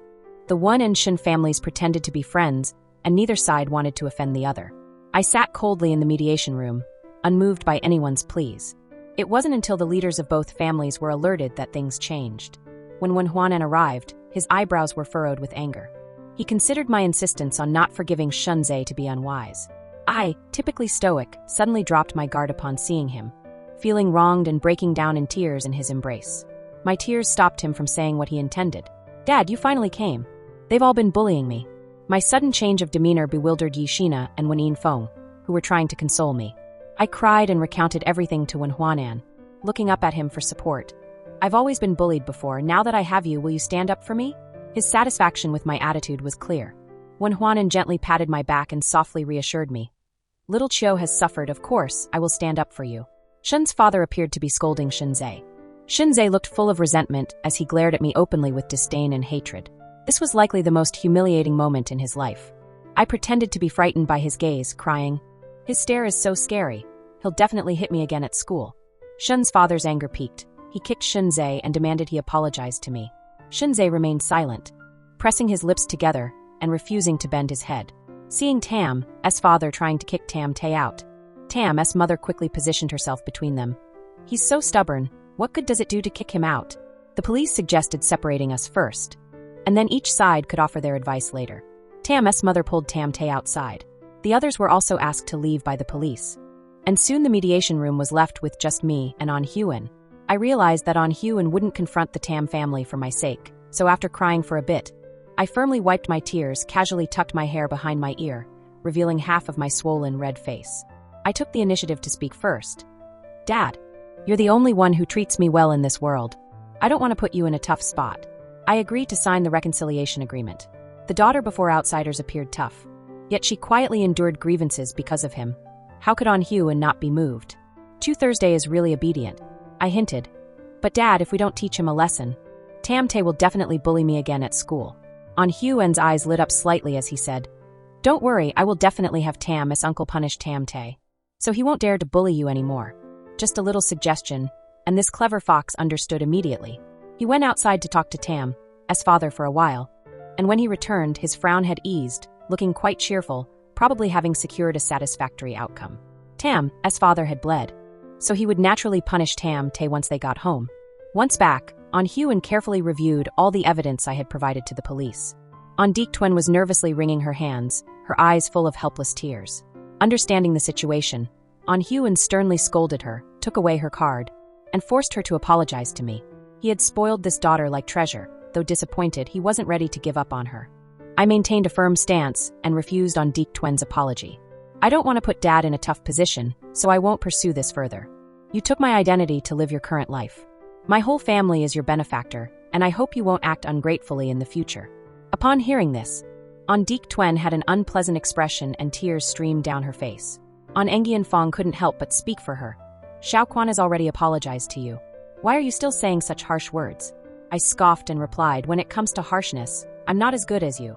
Speaker 1: The Wen and Shun families pretended to be friends, and neither side wanted to offend the other. I sat coldly in the mediation room, unmoved by anyone's pleas. It wasn't until the leaders of both families were alerted that things changed. When Wen Huanan arrived, his eyebrows were furrowed with anger. He considered my insistence on not forgiving Shunzhe to be unwise. I, typically stoic, suddenly dropped my guard upon seeing him, feeling wronged and breaking down in tears in his embrace. My tears stopped him from saying what he intended. Dad, you finally came. They've all been bullying me. My sudden change of demeanor bewildered Yi Shina and Wen Yinfeng, who were trying to console me. I cried and recounted everything to Wen Huanan, looking up at him for support. I've always been bullied before. Now that I have you, will you stand up for me? His satisfaction with my attitude was clear. Wen Huanan gently patted my back and softly reassured me. Little Chiu has suffered, of course, I will stand up for you. Shun's father appeared to be scolding Shunzhe. Shunzhe looked full of resentment as he glared at me openly with disdain and hatred. This was likely the most humiliating moment in his life. I pretended to be frightened by his gaze, crying, "His stare is so scary. He'll definitely hit me again at school." Shun's father's anger peaked. He kicked Shunzhe and demanded he apologize to me. Shunzhe remained silent, pressing his lips together and refusing to bend his head. Seeing Tam's father trying to kick Tam Tay out, Tam's mother quickly positioned herself between them. He's so stubborn, what good does it do to kick him out? The police suggested separating us first, and then each side could offer their advice later. Tam's mother pulled Tam Tay outside. The others were also asked to leave by the police. And soon the mediation room was left with just me and An Huan. I realized that An Huan wouldn't confront the Tam family for my sake, so after crying for a bit, I firmly wiped my tears, casually tucked my hair behind my ear, revealing half of my swollen red face. I took the initiative to speak first. Dad, you're the only one who treats me well in this world. I don't want to put you in a tough spot. I agreed to sign the reconciliation agreement. The daughter before outsiders appeared tough, yet she quietly endured grievances because of him. How could On Hyun not be moved? Chu Thursday is really obedient, I hinted. But Dad, if we don't teach him a lesson, Tam Tae will definitely bully me again at school. On Hyun's eyes lit up slightly as he said, Don't worry, I will definitely have Tam's uncle punish Tam Tae. So he won't dare to bully you anymore. Just a little suggestion, and this clever fox understood immediately. He went outside to talk to Tam's father for a while, and when he returned, his frown had eased, looking quite cheerful, probably having secured a satisfactory outcome. Tam's father had bled, so he would naturally punish Tam Tae once they got home. Once back, On Hyun carefully reviewed all the evidence I had provided to the police. On Deek Twin was nervously wringing her hands, her eyes full of helpless tears. Understanding the situation, On Hyun sternly scolded her, took away her card, and forced her to apologize to me. He had spoiled this daughter like treasure. Though disappointed, he wasn't ready to give up on her. I maintained a firm stance and refused on Deek Twin's apology. I don't want to put Dad in a tough position, so I won't pursue this further. You took my identity to live your current life. My whole family is your benefactor, and I hope you won't act ungratefully in the future. Upon hearing this, On Deek Twin had an unpleasant expression and tears streamed down her face. On Engian Fong couldn't help but speak for her. Xiao Quan has already apologized to you. Why are you still saying such harsh words? I scoffed and replied, When it comes to harshness, I'm not as good as you.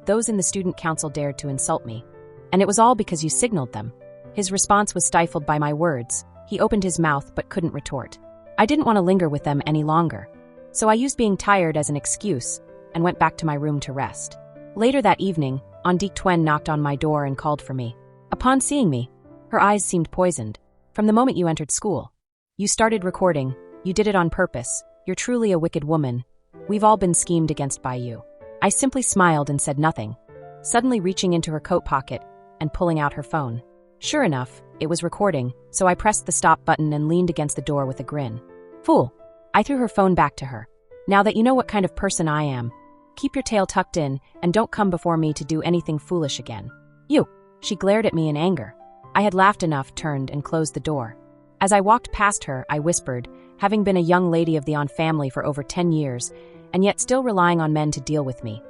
Speaker 1: Those in the student council dared to insult me. And it was all because you signaled them. His response was stifled by my words. He opened his mouth but couldn't retort. I didn't want to linger with them any longer. So I used being tired as an excuse and went back to my room to rest. Later that evening, On Deek Twin knocked on my door and called for me. Upon seeing me, her eyes seemed poisoned. From the moment you entered school, you started recording. You did it on purpose. You're truly a wicked woman. We've all been schemed against by you. I simply smiled and said nothing, suddenly reaching into her coat pocket and pulling out her phone. Sure enough, it was recording, so I pressed the stop button and leaned against the door with a grin. Fool! I threw her phone back to her. Now that you know what kind of person I am, keep your tail tucked in and don't come before me to do anything foolish again. You! She glared at me in anger. I had laughed enough, turned and closed the door. As I walked past her, I whispered, having been a young lady of the On family for over 10 years, and yet still relying on men to deal with me.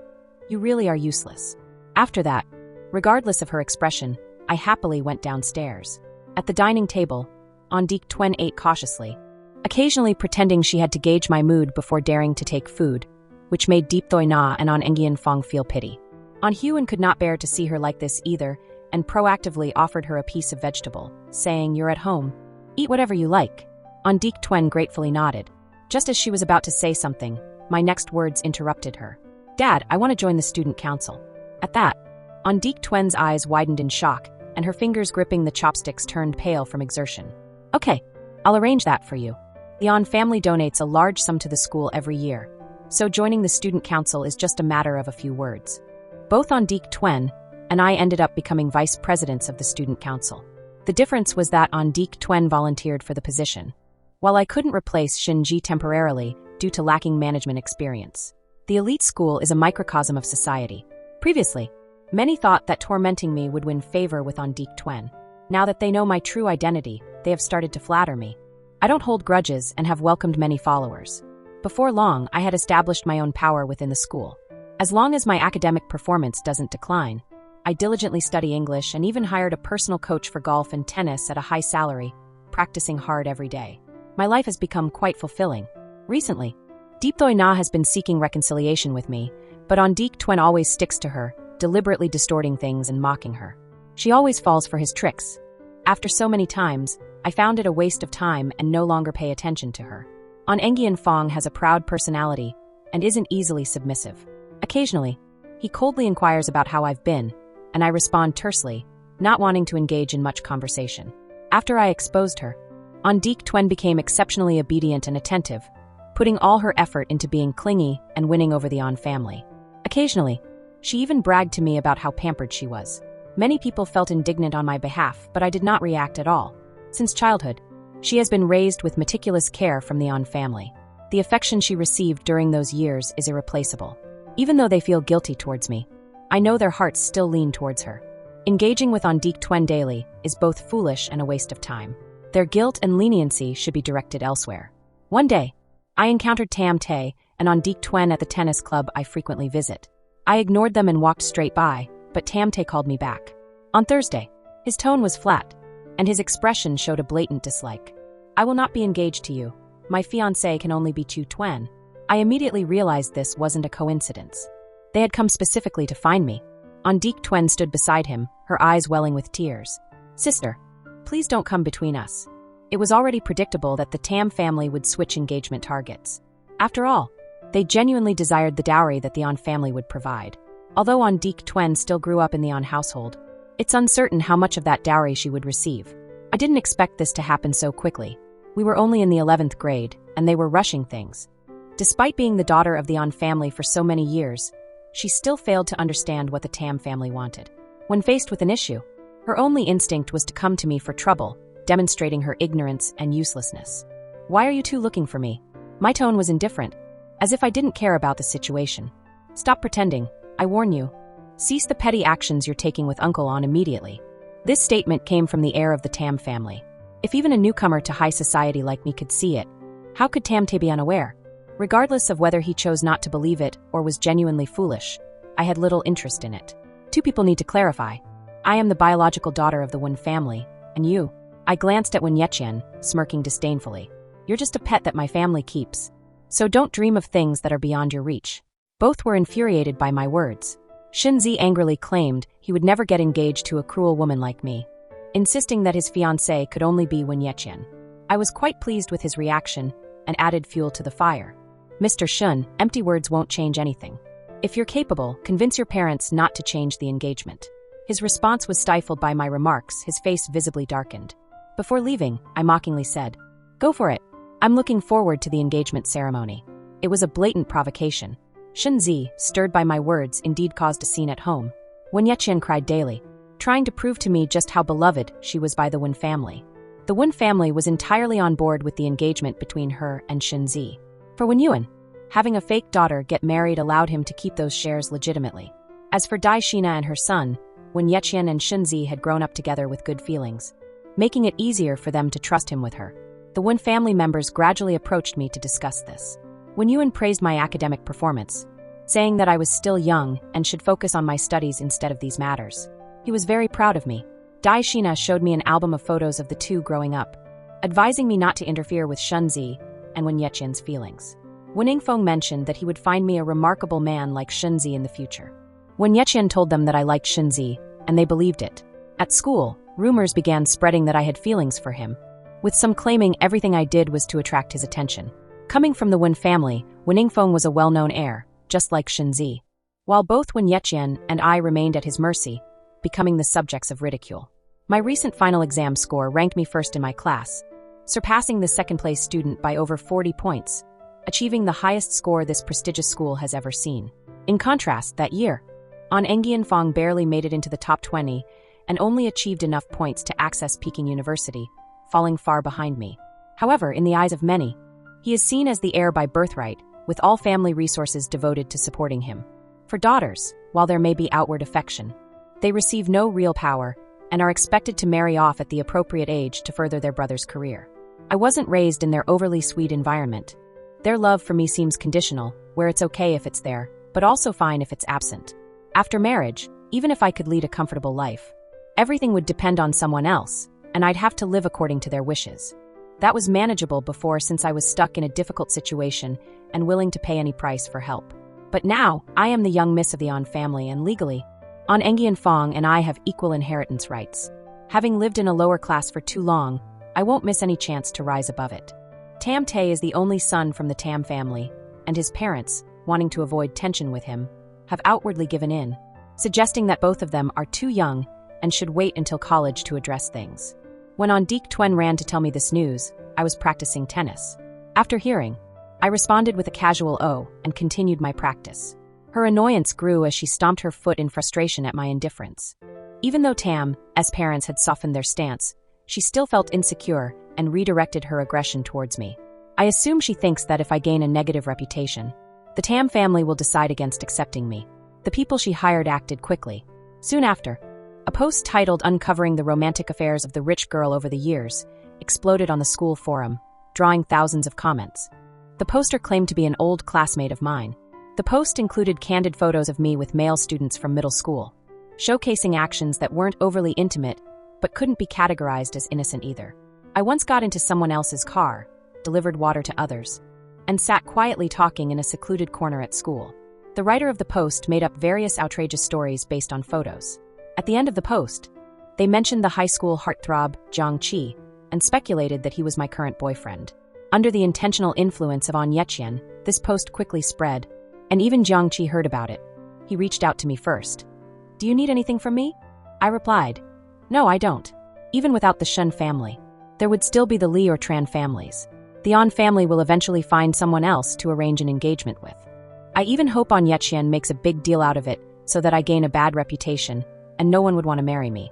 Speaker 1: You really are useless. After that, regardless of her expression, I happily went downstairs. At the dining table, On Deek Twin ate cautiously, occasionally pretending she had to gauge my mood before daring to take food, which made Deep Thoi Na and On Engian Fong feel pity. On Hyun could not bear to see her like this either, and proactively offered her a piece of vegetable, saying, You're at home. Eat whatever you like. On Deek Twin gratefully nodded. Just as she was about to say something, my next words interrupted her. Dad, I want to join the student council. At that, On Deek Twin's eyes widened in shock, and her fingers gripping the chopsticks turned pale from exertion. Okay, I'll arrange that for you. The On family donates a large sum to the school every year, so joining the student council is just a matter of a few words. Both On Deek Twin and I ended up becoming vice presidents of the student council. The difference was that On Deek Twin volunteered for the position, while I couldn't replace Shin Ji temporarily due to lacking management experience. The elite school is a microcosm of society. Previously, many thought that tormenting me would win favor with On Deek Twin. Now that they know my true identity, they have started to flatter me. I don't hold grudges and have welcomed many followers. Before long, I had established my own power within the school. As long as my academic performance doesn't decline, I diligently study English and even hired a personal coach for golf and tennis at a high salary, practicing hard every day. My life has become quite fulfilling. Recently, Deep Thoi Na has been seeking reconciliation with me, but On Deek Twin always sticks to her, deliberately distorting things and mocking her. She always falls for his tricks. After so many times, I found it a waste of time and no longer pay attention to her. On Engian Fong has a proud personality and isn't easily submissive. Occasionally, he coldly inquires about how I've been, and I respond tersely, not wanting to engage in much conversation. After I exposed her, On Deek Twin became exceptionally obedient and attentive, putting all her effort into being clingy and winning over the On family. Occasionally, she even bragged to me about how pampered she was. Many people felt indignant on my behalf, but I did not react at all. Since childhood, she has been raised with meticulous care from the On family. The affection she received during those years is irreplaceable. Even though they feel guilty towards me, I know their hearts still lean towards her. Engaging with On Deek Twin daily is both foolish and a waste of time. Their guilt and leniency should be directed elsewhere. One day, I encountered Tam Tae and On Deek Twin at the tennis club I frequently visit. I ignored them and walked straight by, but Tam Tae called me back. On Thursday, his tone was flat, and his expression showed a blatant dislike. "I will not be engaged to you. My fiancé can only be Chu Tuen." I immediately realized this wasn't a coincidence. They had come specifically to find me. On Dik Tuen stood beside him, her eyes welling with tears. "Sister, please don't come between us." It was already predictable that the Tam family would switch engagement targets. After all, they genuinely desired the dowry that the An family would provide. Although An Dik Tuen still grew up in the An household, it's uncertain how much of that dowry she would receive. I didn't expect this to happen so quickly. We were only in the 11th grade, and they were rushing things. Despite being the daughter of the An family for so many years, she still failed to understand what the Tam family wanted. When faced with an issue, her only instinct was to come to me for trouble, demonstrating her ignorance and uselessness. "Why are you two looking for me?" My tone was indifferent, as if I didn't care about the situation. "Stop pretending, I warn you. Cease the petty actions you're taking with Uncle An immediately." This statement came from the heir of the Tam family. If even a newcomer to high society like me could see it, how could Tam Te be unaware? Regardless of whether he chose not to believe it or was genuinely foolish, I had little interest in it. Two people need to clarify. I am the biological daughter of the Wen family, and you. I glanced at Wen Yeqian, smirking disdainfully. "You're just a pet that my family keeps. So don't dream of things that are beyond your reach." Both were infuriated by my words. Shinzi angrily claimed he would never get engaged to a cruel woman like me, insisting that his fiancée could only be Wen Yeqian. I was quite pleased with his reaction and added fuel to the fire. "Mr. Shun, empty words won't change anything. If you're capable, convince your parents not to change the engagement." His response was stifled by my remarks, his face visibly darkened. Before leaving, I mockingly said, "Go for it. I'm looking forward to the engagement ceremony." It was a blatant provocation. Shunzi, stirred by my words, indeed caused a scene at home. Wen Yeqian cried daily, trying to prove to me just how beloved she was by the Wen family. The Wen family was entirely on board with the engagement between her and Shunzi. For Wen Yuan, having a fake daughter get married allowed him to keep those shares legitimately. As for Dai Shina and her son, Wen Yeqian and Shunzi had grown up together with good feelings, making it easier for them to trust him with her. The Wen family members gradually approached me to discuss this. Wen Yuan praised my academic performance, saying that I was still young and should focus on my studies instead of these matters. He was very proud of me. Dai Shina showed me an album of photos of the two growing up, advising me not to interfere with Shunzi and Wen Yeqian's feelings. Wen Yingfeng mentioned that he would find me a remarkable man like Shunzi in the future. Wen Yeqian told them that I liked Shunzi, and they believed it. At school, rumors began spreading that I had feelings for him, with some claiming everything I did was to attract his attention. Coming from the Wen family, Wen Yingfeng was a well-known heir, just like Shunzi, while both Wen Yeqian and I remained at his mercy, becoming the subjects of ridicule. My recent final exam score ranked me first in my class, surpassing the second-place student by over 40 points, achieving the highest score this prestigious school has ever seen. In contrast, that year, An Engianfang barely made it into the top 20 and only achieved enough points to access Peking University, falling far behind me. However, in the eyes of many, he is seen as the heir by birthright, with all family resources devoted to supporting him. For daughters, while there may be outward affection, they receive no real power and are expected to marry off at the appropriate age to further their brother's career. I wasn't raised in their overly sweet environment. Their love for me seems conditional, where it's okay if it's there, but also fine if it's absent. After marriage, even if I could lead a comfortable life, everything would depend on someone else, and I'd have to live according to their wishes. That was manageable before, since I was stuck in a difficult situation and willing to pay any price for help. But now, I am the young miss of the An family, and legally, An Engianfang and I have equal inheritance rights. Having lived in a lower class for too long, I won't miss any chance to rise above it. Tam Te is the only son from the Tam family, and his parents, wanting to avoid tension with him, have outwardly given in, suggesting that both of them are too young and should wait until college to address things. When An Dik Tuen ran to tell me this news, I was practicing tennis. After hearing, I responded with a casual "oh" and continued my practice. Her annoyance grew as she stomped her foot in frustration at my indifference. Even though Tam's parents had softened their stance, she still felt insecure and redirected her aggression towards me. I assume she thinks that if I gain a negative reputation, the Tam family will decide against accepting me. The people she hired acted quickly. Soon after, a post titled "Uncovering the Romantic Affairs of the Rich Girl Over the Years" exploded on the school forum, drawing thousands of comments. The poster claimed to be an old classmate of mine. The post included candid photos of me with male students from middle school, showcasing actions that weren't overly intimate, but couldn't be categorized as innocent either. I once got into someone else's car, delivered water to others, and sat quietly talking in a secluded corner at school. The writer of the post made up various outrageous stories based on photos. At the end of the post, they mentioned the high school heartthrob, Jiang Qi, and speculated that he was my current boyfriend. Under the intentional influence of An Yeqian, this post quickly spread, and even Jiang Qi heard about it. He reached out to me first. "Do you need anything from me?" I replied, "No, I don't." Even without the Shen family, there would still be the Li or Tran families. The An family will eventually find someone else to arrange an engagement with. I even hope An Yeqian makes a big deal out of it so that I gain a bad reputation and no one would want to marry me.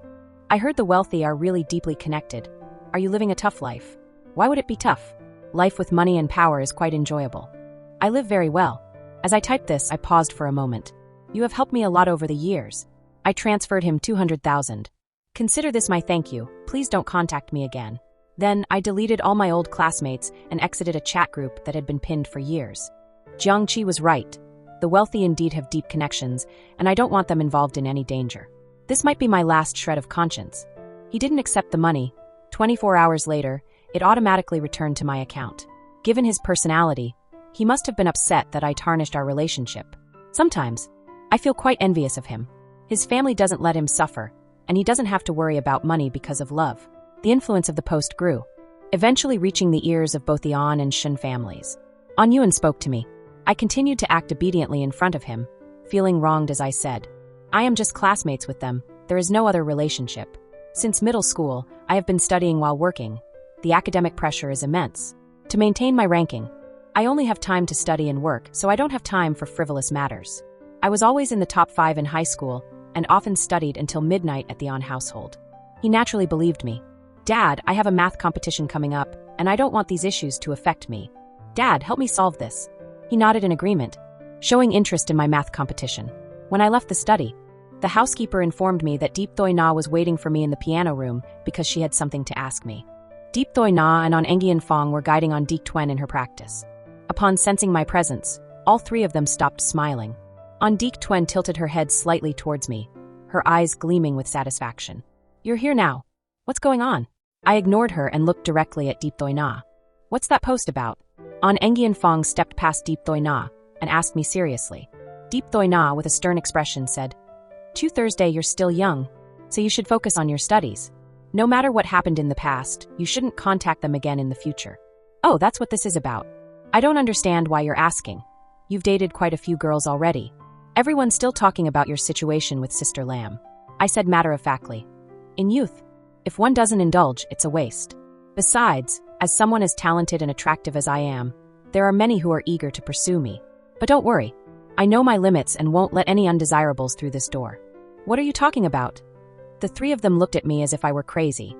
Speaker 1: I heard the wealthy are really deeply connected. Are you living a tough life? Why would it be tough? Life with money and power is quite enjoyable. I live very well. As I typed this, I paused for a moment. You have helped me a lot over the years. I transferred him 200,000. Consider this my thank you. Please don't contact me again. Then, I deleted all my old classmates and exited a chat group that had been pinned for years. Jiang Qi was right. The wealthy indeed have deep connections, and I don't want them involved in any danger. This might be my last shred of conscience. He didn't accept the money. 24 hours later, it automatically returned to my account. Given his personality, he must have been upset that I tarnished our relationship. Sometimes, I feel quite envious of him. His family doesn't let him suffer, and he doesn't have to worry about money because of love. The influence of the post grew, eventually reaching the ears of both the An and Shen families. An Yuan spoke to me. I continued to act obediently in front of him, feeling wronged as I said, "I am just classmates with them. There is no other relationship. Since middle school, I have been studying while working. The academic pressure is immense. To maintain my ranking, I only have time to study and work, so I don't have time for frivolous matters. I was always in the top 5 in high school and often studied until midnight at the An household." He naturally believed me. "Dad, I have a math competition coming up, and I don't want these issues to affect me. Dad, help me solve this." He nodded in agreement, showing interest in my math competition. When I left the study, the housekeeper informed me that Deep Thoi Na was waiting for me in the piano room because she had something to ask me. Deep Thoi Na and An Engian Fong were guiding An Dik Tuen in her practice. Upon sensing my presence, all 3 of them stopped smiling. An Dik Tuen tilted her head slightly towards me, her eyes gleaming with satisfaction. "You're here now. What's going on?" I ignored her and looked directly at Deep Thoi Na. "What's that post about?" An Engian Fong stepped past Deep Thoi Na and asked me seriously. Deep Thoi Na, with a stern expression, said, "Tu Thursday, you're still young, so you should focus on your studies. No matter what happened in the past, you shouldn't contact them again in the future." "Oh, that's what this is about. I don't understand why you're asking. You've dated quite a few girls already. Everyone's still talking about your situation with Sister Lam," I said matter-of-factly. "In youth, if one doesn't indulge, it's a waste. Besides, as someone as talented and attractive as I am, there are many who are eager to pursue me. But don't worry. I know my limits and won't let any undesirables through this door." "What are you talking about?" The 3 of them looked at me as if I were crazy.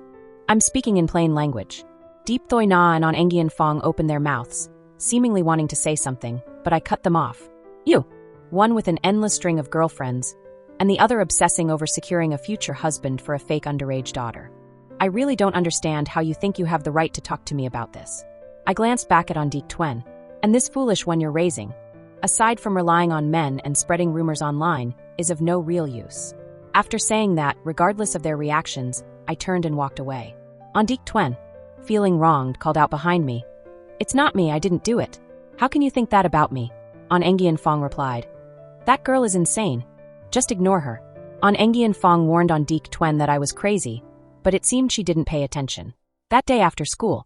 Speaker 1: "I'm speaking in plain language." Deep Thoi Na and An Engian Fong opened their mouths, seemingly wanting to say something, but I cut them off. "You." One with an endless string of girlfriends, and the other obsessing over securing a future husband for a fake underage daughter. "I really don't understand how you think you have the right to talk to me about this." I glanced back at An Dik Tuen. "And this foolish one you're raising, aside from relying on men and spreading rumors online, is of no real use." After saying that, regardless of their reactions, I turned and walked away. An Dik Tuen, feeling wronged, called out behind me, "It's not me, I didn't do it. How can you think that about me?" An Engian Fong replied, "That girl is insane. Just ignore her." An Engian Fong warned An Dik Tuen that I was crazy, but it seemed she didn't pay attention. That day after school,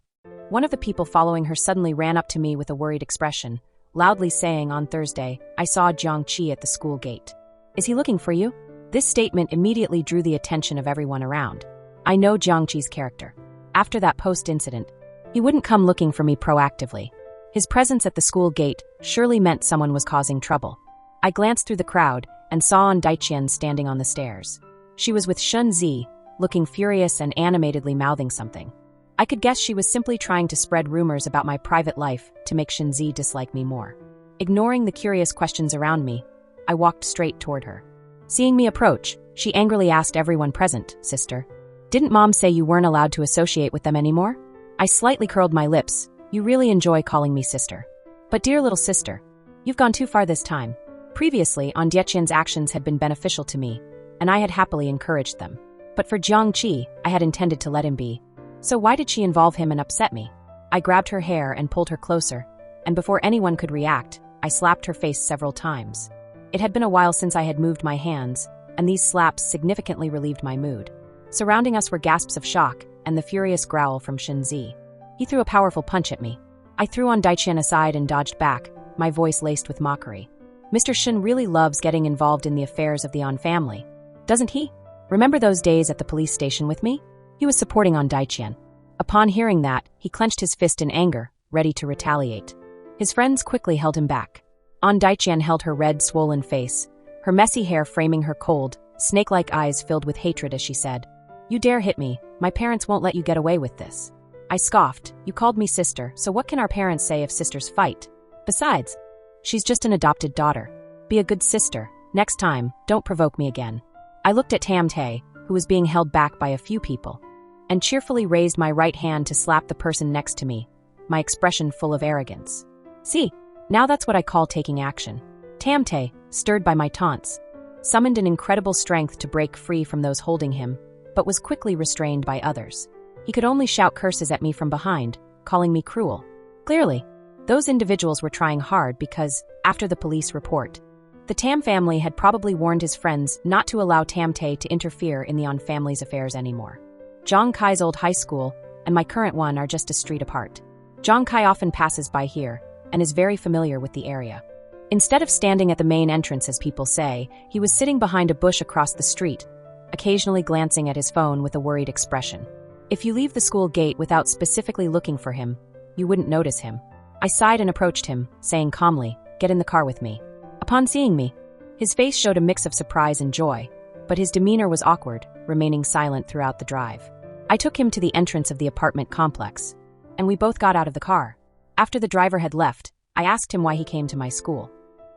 Speaker 1: one of the people following her suddenly ran up to me with a worried expression, loudly saying, "On Thursday, I saw Jiang Qi at the school gate. Is he looking for you?" This statement immediately drew the attention of everyone around. I know Jiang Qi's character. After that post-incident, he wouldn't come looking for me proactively. His presence at the school gate surely meant someone was causing trouble. I glanced through the crowd and saw An Daiqian standing on the stairs. She was with Shun Zi, looking furious and animatedly mouthing something. I could guess she was simply trying to spread rumors about my private life to make Shun Zi dislike me more. Ignoring the curious questions around me, I walked straight toward her. Seeing me approach, she angrily asked everyone present, "Sister, didn't Mom say you weren't allowed to associate with them anymore?" I slightly curled my lips. "You really enjoy calling me sister. But dear little sister, you've gone too far this time. Previously, An Dieqian's actions had been beneficial to me, and I had happily encouraged them. But for Jiang Qi, I had intended to let him be. So why did she involve him and upset me? I grabbed her hair and pulled her closer, and before anyone could react, I slapped her face several times. It had been a while since I had moved my hands, and these slaps significantly relieved my mood. Surrounding us were gasps of shock and the furious growl from Shenzi. He threw a powerful punch at me. I threw on Daiqian aside and dodged back, my voice laced with mockery. Mr. Shen really loves getting involved in the affairs of the An family, doesn't he? Remember those days at the police station with me? He was supporting An Daiqian. Upon hearing that, he clenched his fist in anger, ready to retaliate. His friends quickly held him back. An Daiqian held her red, swollen face, her messy hair framing her cold, snake-like eyes filled with hatred as she said, "You dare hit me, my parents won't let you get away with this." I scoffed. "You called me sister, so what can our parents say if sisters fight? Besides, she's just an adopted daughter. Be a good sister. Next time, don't provoke me again." I looked at Tam Tay, who was being held back by a few people, and cheerfully raised my right hand to slap the person next to me, my expression full of arrogance. See, now that's what I call taking action. Tam Tay, stirred by my taunts, summoned an incredible strength to break free from those holding him, but was quickly restrained by others. He could only shout curses at me from behind, calling me cruel. Clearly, those individuals were trying hard because, after the police report, the Tam family had probably warned his friends not to allow Tam Tay to interfere in the An family's affairs anymore. Zhang Kai's old high school and my current one are just a street apart. Zhang Kai often passes by here and is very familiar with the area. Instead of standing at the main entrance, as people say, he was sitting behind a bush across the street, occasionally glancing at his phone with a worried expression. If you leave the school gate without specifically looking for him, you wouldn't notice him. I sighed and approached him, saying calmly, "Get in the car with me." Upon seeing me, his face showed a mix of surprise and joy, but his demeanor was awkward, remaining silent throughout the drive. I took him to the entrance of the apartment complex, and we both got out of the car. After the driver had left, I asked him why he came to my school.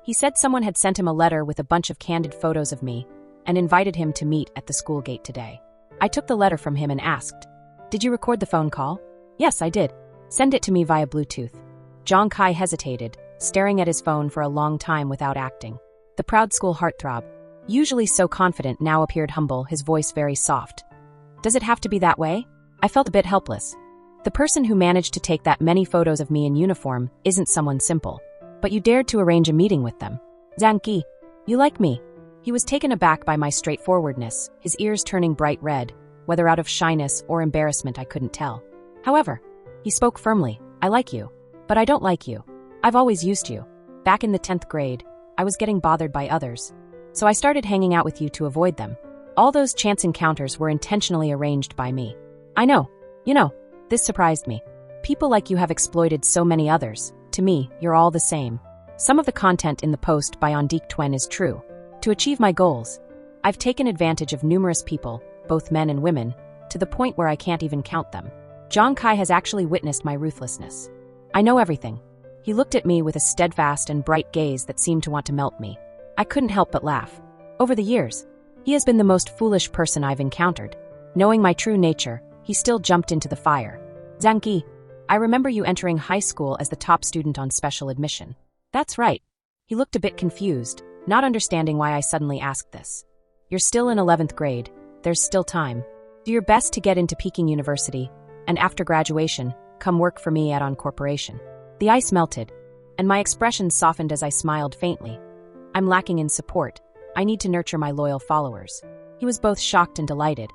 Speaker 1: He said someone had sent him a letter with a bunch of candid photos of me and invited him to meet at the school gate today. I took the letter from him and asked, "Did you record the phone call?" "Yes, I did. Send it to me via Bluetooth." Zhang Kai hesitated, staring at his phone for a long time without acting. The proud school heartthrob, usually so confident, now appeared humble, his voice very soft. "Does it have to be that way?" I felt a bit helpless. The person who managed to take that many photos of me in uniform isn't someone simple. But you dared to arrange a meeting with them. Zhang Qi, you like me? He was taken aback by my straightforwardness, his ears turning bright red, whether out of shyness or embarrassment I couldn't tell. However, he spoke firmly, "I like you. But I don't like you. I've always used you. Back in the 10th grade, I was getting bothered by others. So I started hanging out with you to avoid them. All those chance encounters were intentionally arranged by me. I know. This surprised me. People like you have exploited so many others. To me, you're all the same. Some of the content in the post by An Daiqian is true. To achieve my goals, I've taken advantage of numerous people, both men and women, to the point where I can't even count them. Zhang Kai has actually witnessed my ruthlessness. I know everything." He looked at me with a steadfast and bright gaze that seemed to want to melt me. I couldn't help but laugh. Over the years, he has been the most foolish person I've encountered. Knowing my true nature, he still jumped into the fire. "Zhang Qi, I remember you entering high school as the top student on special admission." "That's right." He looked a bit confused, not understanding why I suddenly asked this. "You're still in 11th grade. There's still time. Do your best to get into Peking University, and after graduation, come work for me at An Corporation." The ice melted, and my expression softened as I smiled faintly. "I'm lacking in support. I need to nurture my loyal followers." He was both shocked and delighted,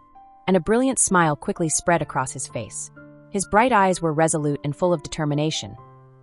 Speaker 1: and a brilliant smile quickly spread across his face. His bright eyes were resolute and full of determination.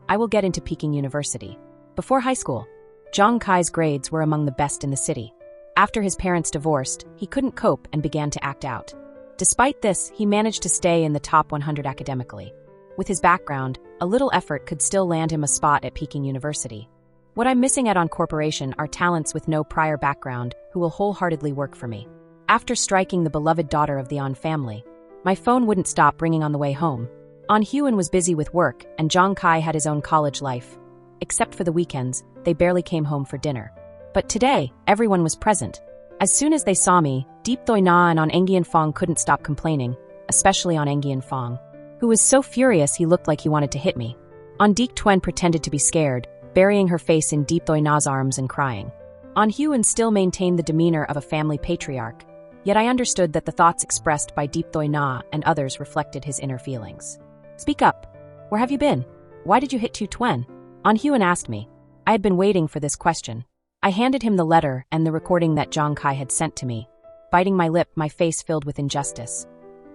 Speaker 1: "I will get into Peking University." Before high school, Zhang Kai's grades were among the best in the city. After his parents divorced, he couldn't cope and began to act out. Despite this, he managed to stay in the top 100 academically. With his background, a little effort could still land him a spot at Peking University. What I'm missing at An Corporation are talents with no prior background who will wholeheartedly work for me. After striking the beloved daughter of the An family, my phone wouldn't stop ringing on the way home. An Huan was busy with work, and Zhang Kai had his own college life. Except for the weekends, they barely came home for dinner. But today, everyone was present. As soon as they saw me, Deep Thoi Na and An Engian Fong couldn't stop complaining, especially An Engian Fong, who was so furious he looked like he wanted to hit me. An Daiqian pretended to be scared, burying her face in Deep Thoi Na's arms and crying. An Huan still maintained the demeanor of a family patriarch, Yet I understood that the thoughts expressed by Deep Thoi Na and others reflected his inner feelings. Speak up. Where have you been? Why did you hit Chu Tuen? An Hyun asked me. I had been waiting for this question. I handed him the letter and the recording that Zhang Kai had sent to me. Biting my lip, my face filled with injustice.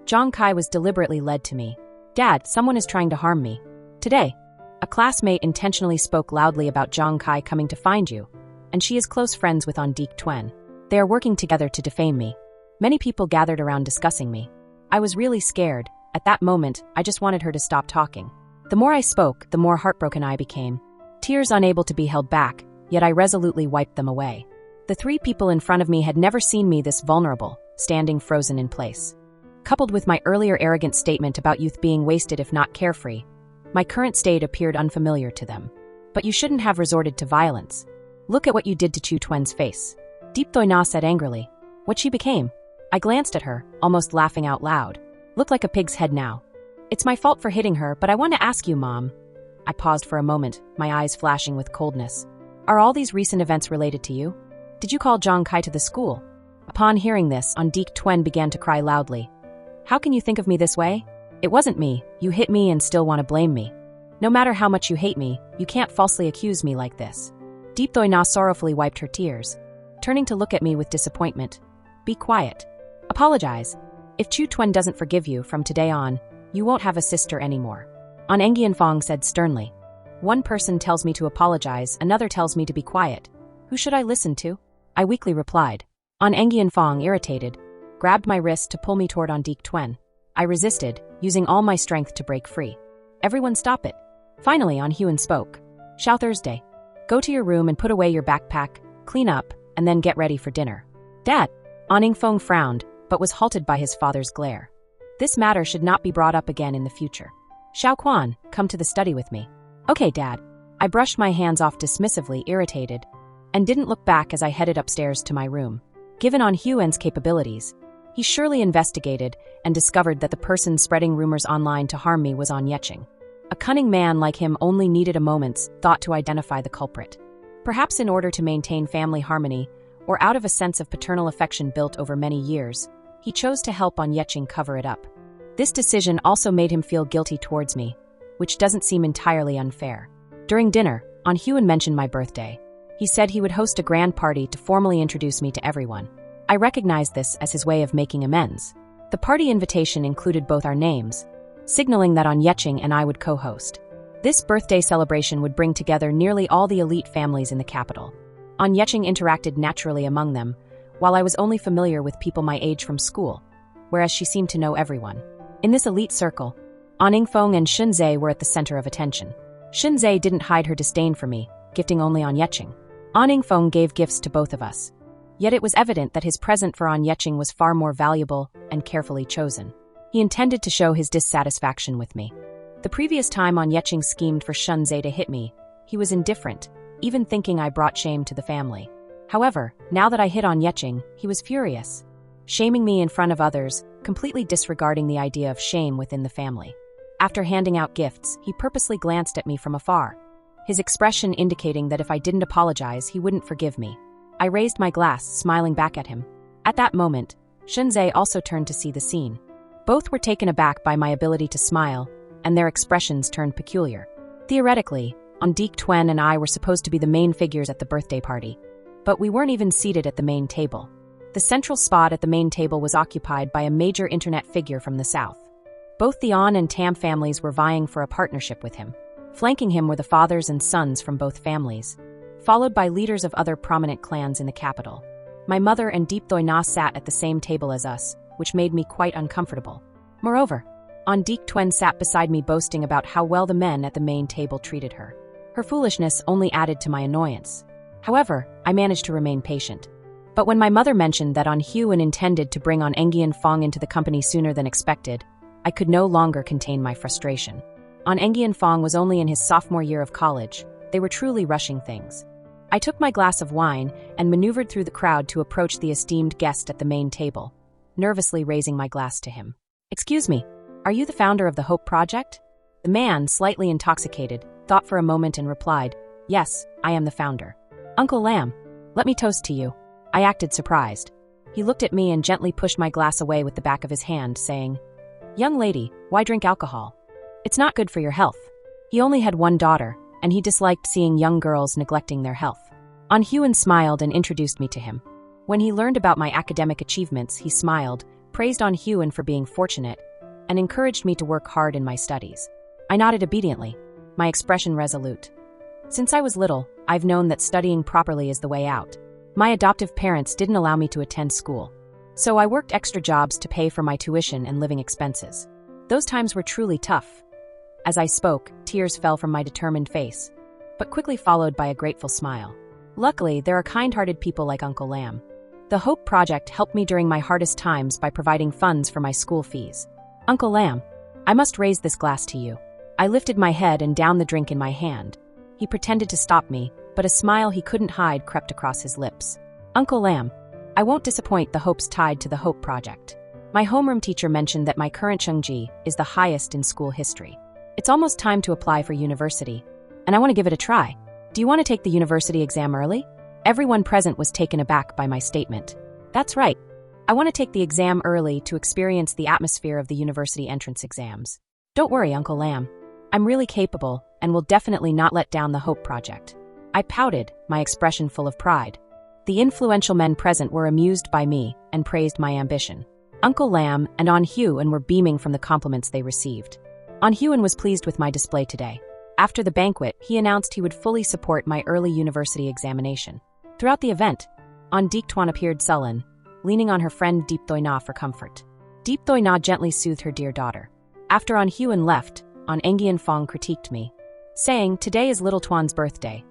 Speaker 1: Zhang Kai was deliberately led to me. Dad, someone is trying to harm me. Today, a classmate intentionally spoke loudly about Zhang Kai coming to find you, and she is close friends with An Dik Tuen. They are working together to defame me. Many people gathered around discussing me. I was really scared. At that moment, I just wanted her to stop talking. The more I spoke, the more heartbroken I became. Tears unable to be held back, yet I resolutely wiped them away. The three people in front of me had never seen me this vulnerable, standing frozen in place. Coupled with my earlier arrogant statement about youth being wasted if not carefree, my current state appeared unfamiliar to them. But you shouldn't have resorted to violence. Look at what you did to Chu Tuen's face. Deep Thoi Na said angrily. What she became? I glanced at her, almost laughing out loud. Looked like a pig's head now. It's my fault for hitting her, but I want to ask you, Mom. I paused for a moment, my eyes flashing with coldness. Are all these recent events related to you? Did you call Zhang Kai to the school? Upon hearing this, An Dik Tuen began to cry loudly. How can you think of me this way? It wasn't me. You hit me and still want to blame me. No matter how much you hate me, you can't falsely accuse me like this. Deep Thoi Na sorrowfully wiped her tears, turning to look at me with disappointment. Be quiet. Apologize. If Chu Tuen doesn't forgive you from today on, you won't have a sister anymore. An Engian Fong said sternly. One person tells me to apologize, another tells me to be quiet. Who should I listen to? I weakly replied. An Engian Fong, irritated, grabbed my wrist to pull me toward An Dik Tuen. I resisted, using all my strength to break free. Everyone stop it. Finally, An Hyun spoke. Xiao Thursday. Go to your room and put away your backpack, clean up, and then get ready for dinner. Dad. An Ing Fong frowned, but was halted by his father's glare. This matter should not be brought up again in the future. Xiao Quan, come to the study with me. Okay, Dad. I brushed my hands off dismissively, irritated, and didn't look back as I headed upstairs to my room. Given An Hyun's capabilities, he surely investigated and discovered that the person spreading rumors online to harm me was An Yeching. A cunning man like him only needed a moment's thought to identify the culprit. Perhaps in order to maintain family harmony, or out of a sense of paternal affection built over many years, he chose to help An Yeching cover it up. This decision also made him feel guilty towards me, which doesn't seem entirely unfair. During dinner, An Hyun mentioned my birthday. He said he would host a grand party to formally introduce me to everyone. I recognized this as his way of making amends. The party invitation included both our names, signaling that An Yeching and I would co-host. This birthday celebration would bring together nearly all the elite families in the capital. An Yeching interacted naturally among them, while I was only familiar with people my age from school, whereas she seemed to know everyone. In this elite circle, An Ing Fong and Shun Zhe were at the center of attention. Shun Zhe didn't hide her disdain for me, gifting only An Yeching. An Ing Fong gave gifts to both of us. Yet it was evident that his present for An Yeching was far more valuable and carefully chosen. He intended to show his dissatisfaction with me. The previous time An Yeching schemed for Shun Zhe to hit me, he was indifferent, even thinking I brought shame to the family. However, now that I hit An Yeching, he was furious, shaming me in front of others, completely disregarding the idea of shame within the family. After handing out gifts, he purposely glanced at me from afar, his expression indicating that if I didn't apologize, he wouldn't forgive me. I raised my glass, smiling back at him. At that moment, Shun Zhe also turned to see the scene. Both were taken aback by my ability to smile, and their expressions turned peculiar. Theoretically, An Dik Tuen and I were supposed to be the main figures at the birthday party, but we weren't even seated at the main table. The central spot at the main table was occupied by a major internet figure from the south. Both the An and Tam families were vying for a partnership with him. Flanking him were the fathers and sons from both families, followed by leaders of other prominent clans in the capital. My mother and Deep Thoi Na sat at the same table as us, which made me quite uncomfortable. Moreover, An Dik Tuen sat beside me boasting about how well the men at the main table treated her. Her foolishness only added to my annoyance. However, I managed to remain patient. But when my mother mentioned that An Hyun intended to bring An Engian Fong into the company sooner than expected, I could no longer contain my frustration. An Engian Fong was only in his sophomore year of college. They were truly rushing things. I took my glass of wine and maneuvered through the crowd to approach the esteemed guest at the main table, nervously raising my glass to him. Excuse me, are you the founder of the Hope Project? The man, slightly intoxicated, thought for a moment and replied, Yes, I am the founder. Uncle Lam, let me toast to you. I acted surprised. He looked at me and gently pushed my glass away with the back of his hand, saying, "Young lady, why drink alcohol? It's not good for your health." He only had one daughter, and he disliked seeing young girls neglecting their health. An Hyun smiled and introduced me to him. When he learned about my academic achievements, he smiled, praised An Hyun for being fortunate, and encouraged me to work hard in my studies. I nodded obediently, my expression resolute. Since I was little, I've known that studying properly is the way out. My adoptive parents didn't allow me to attend school, so I worked extra jobs to pay for my tuition and living expenses. Those times were truly tough. As I spoke, tears fell from my determined face, but quickly followed by a grateful smile. Luckily, there are kind-hearted people like Uncle Lam. The Hope Project helped me during my hardest times by providing funds for my school fees. Uncle Lam, I must raise this glass to you. I lifted my head and downed the drink in my hand. He pretended to stop me, but a smile he couldn't hide crept across his lips. Uncle Lam, I won't disappoint the hopes tied to the Hope Project. My homeroom teacher mentioned that my current Chungji is the highest in school history. It's almost time to apply for university, and I want to give it a try. Do you want to take the university exam early? Everyone present was taken aback by my statement. That's right. I want to take the exam early to experience the atmosphere of the university entrance exams. Don't worry, Uncle Lam. I'm really capable and will definitely not let down the Hope Project. I pouted, my expression full of pride. The influential men present were amused by me and praised my ambition. Uncle Lam and An Hyun were beaming from the compliments they received. An Hyun was pleased with my display today. After the banquet, he announced he would fully support my early university examination. Throughout the event, An Dik-twan appeared sullen, leaning on her friend Deep Thoi Na for comfort. Deep Thoi Na gently soothed her dear daughter. After An Hyun left, An Engian Fong critiqued me, saying, "Today is little Twan's birthday.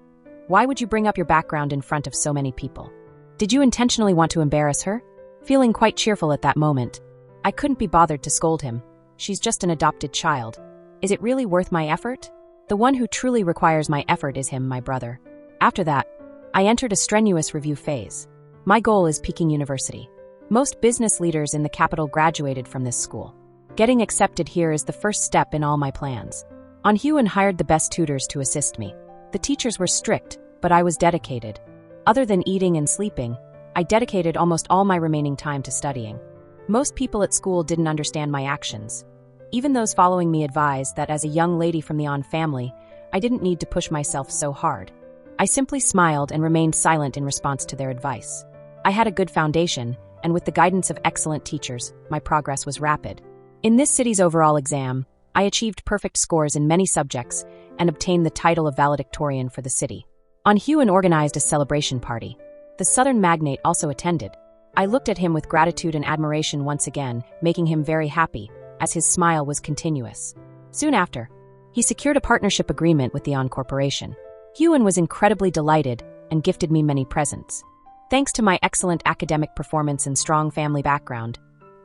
Speaker 1: Why would you bring up your background in front of so many people? Did you intentionally want to embarrass her?" Feeling quite cheerful at that moment, I couldn't be bothered to scold him. She's just an adopted child. Is it really worth my effort? The one who truly requires my effort is him, my brother. After that, I entered a strenuous review phase. My goal is Peking University. Most business leaders in the capital graduated from this school. Getting accepted here is the first step in all my plans. An Hyun hired the best tutors to assist me. The teachers were strict, but I was dedicated. Other than eating and sleeping, I dedicated almost all my remaining time to studying. Most people at school didn't understand my actions. Even those following me advised that as a young lady from the An family, I didn't need to push myself so hard. I simply smiled and remained silent in response to their advice. I had a good foundation, and with the guidance of excellent teachers, my progress was rapid. In this city's overall exam, I achieved perfect scores in many subjects and obtained the title of valedictorian for the city. An Hyun organized a celebration party. The southern magnate also attended. I looked at him with gratitude and admiration once again, making him very happy, as his smile was continuous. Soon after, he secured a partnership agreement with the An Corporation. Hyun was incredibly delighted and gifted me many presents. Thanks to my excellent academic performance and strong family background,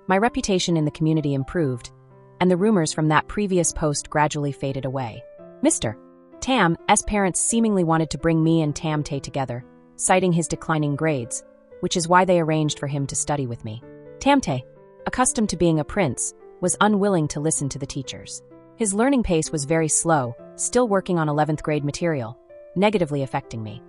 Speaker 1: my reputation in the community improved, and the rumors from that previous post gradually faded away. Mr. Tam's parents seemingly wanted to bring me and Tam Tae together, citing his declining grades, which is why they arranged for him to study with me. Tam Tae, accustomed to being a prince, was unwilling to listen to the teachers. His learning pace was very slow, still working on 11th grade material, negatively affecting me.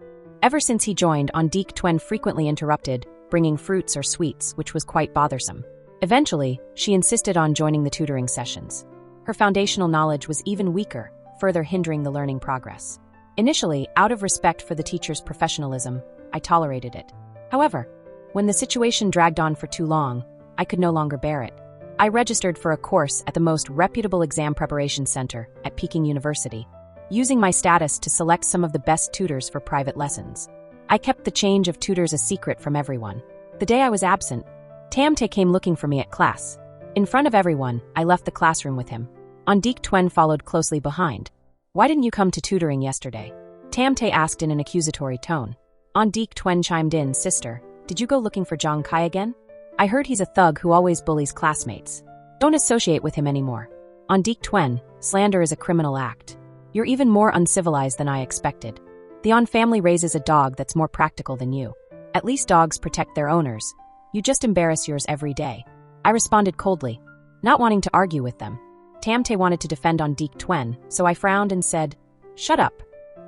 Speaker 1: Ever since he joined, An Dik-twan frequently interrupted, bringing fruits or sweets, which was quite bothersome. Eventually, she insisted on joining the tutoring sessions. Her foundational knowledge was even weaker, further hindering the learning progress. Initially, out of respect for the teacher's professionalism, I tolerated it. However, when the situation dragged on for too long, I could no longer bear it. I registered for a course at the most reputable exam preparation center at Peking University, using my status to select some of the best tutors for private lessons. I kept the change of tutors a secret from everyone. The day I was absent, Tam Tae came looking for me at class. In front of everyone, I left the classroom with him. An Dik-twan followed closely behind. "Why didn't you come to tutoring yesterday?" Tam Tae asked in an accusatory tone. An Dik-twan chimed in, "Sister, did you go looking for Jong Kai again? I heard he's a thug who always bullies classmates. Don't associate with him anymore. An Dik-twan, slander is a criminal act. You're even more uncivilized than I expected. The An family raises a dog that's more practical than you. At least dogs protect their owners. You just embarrass yours every day." I responded coldly, not wanting to argue with them. Tam Tae wanted to defend An Dik-twan, so I frowned and said, "Shut up.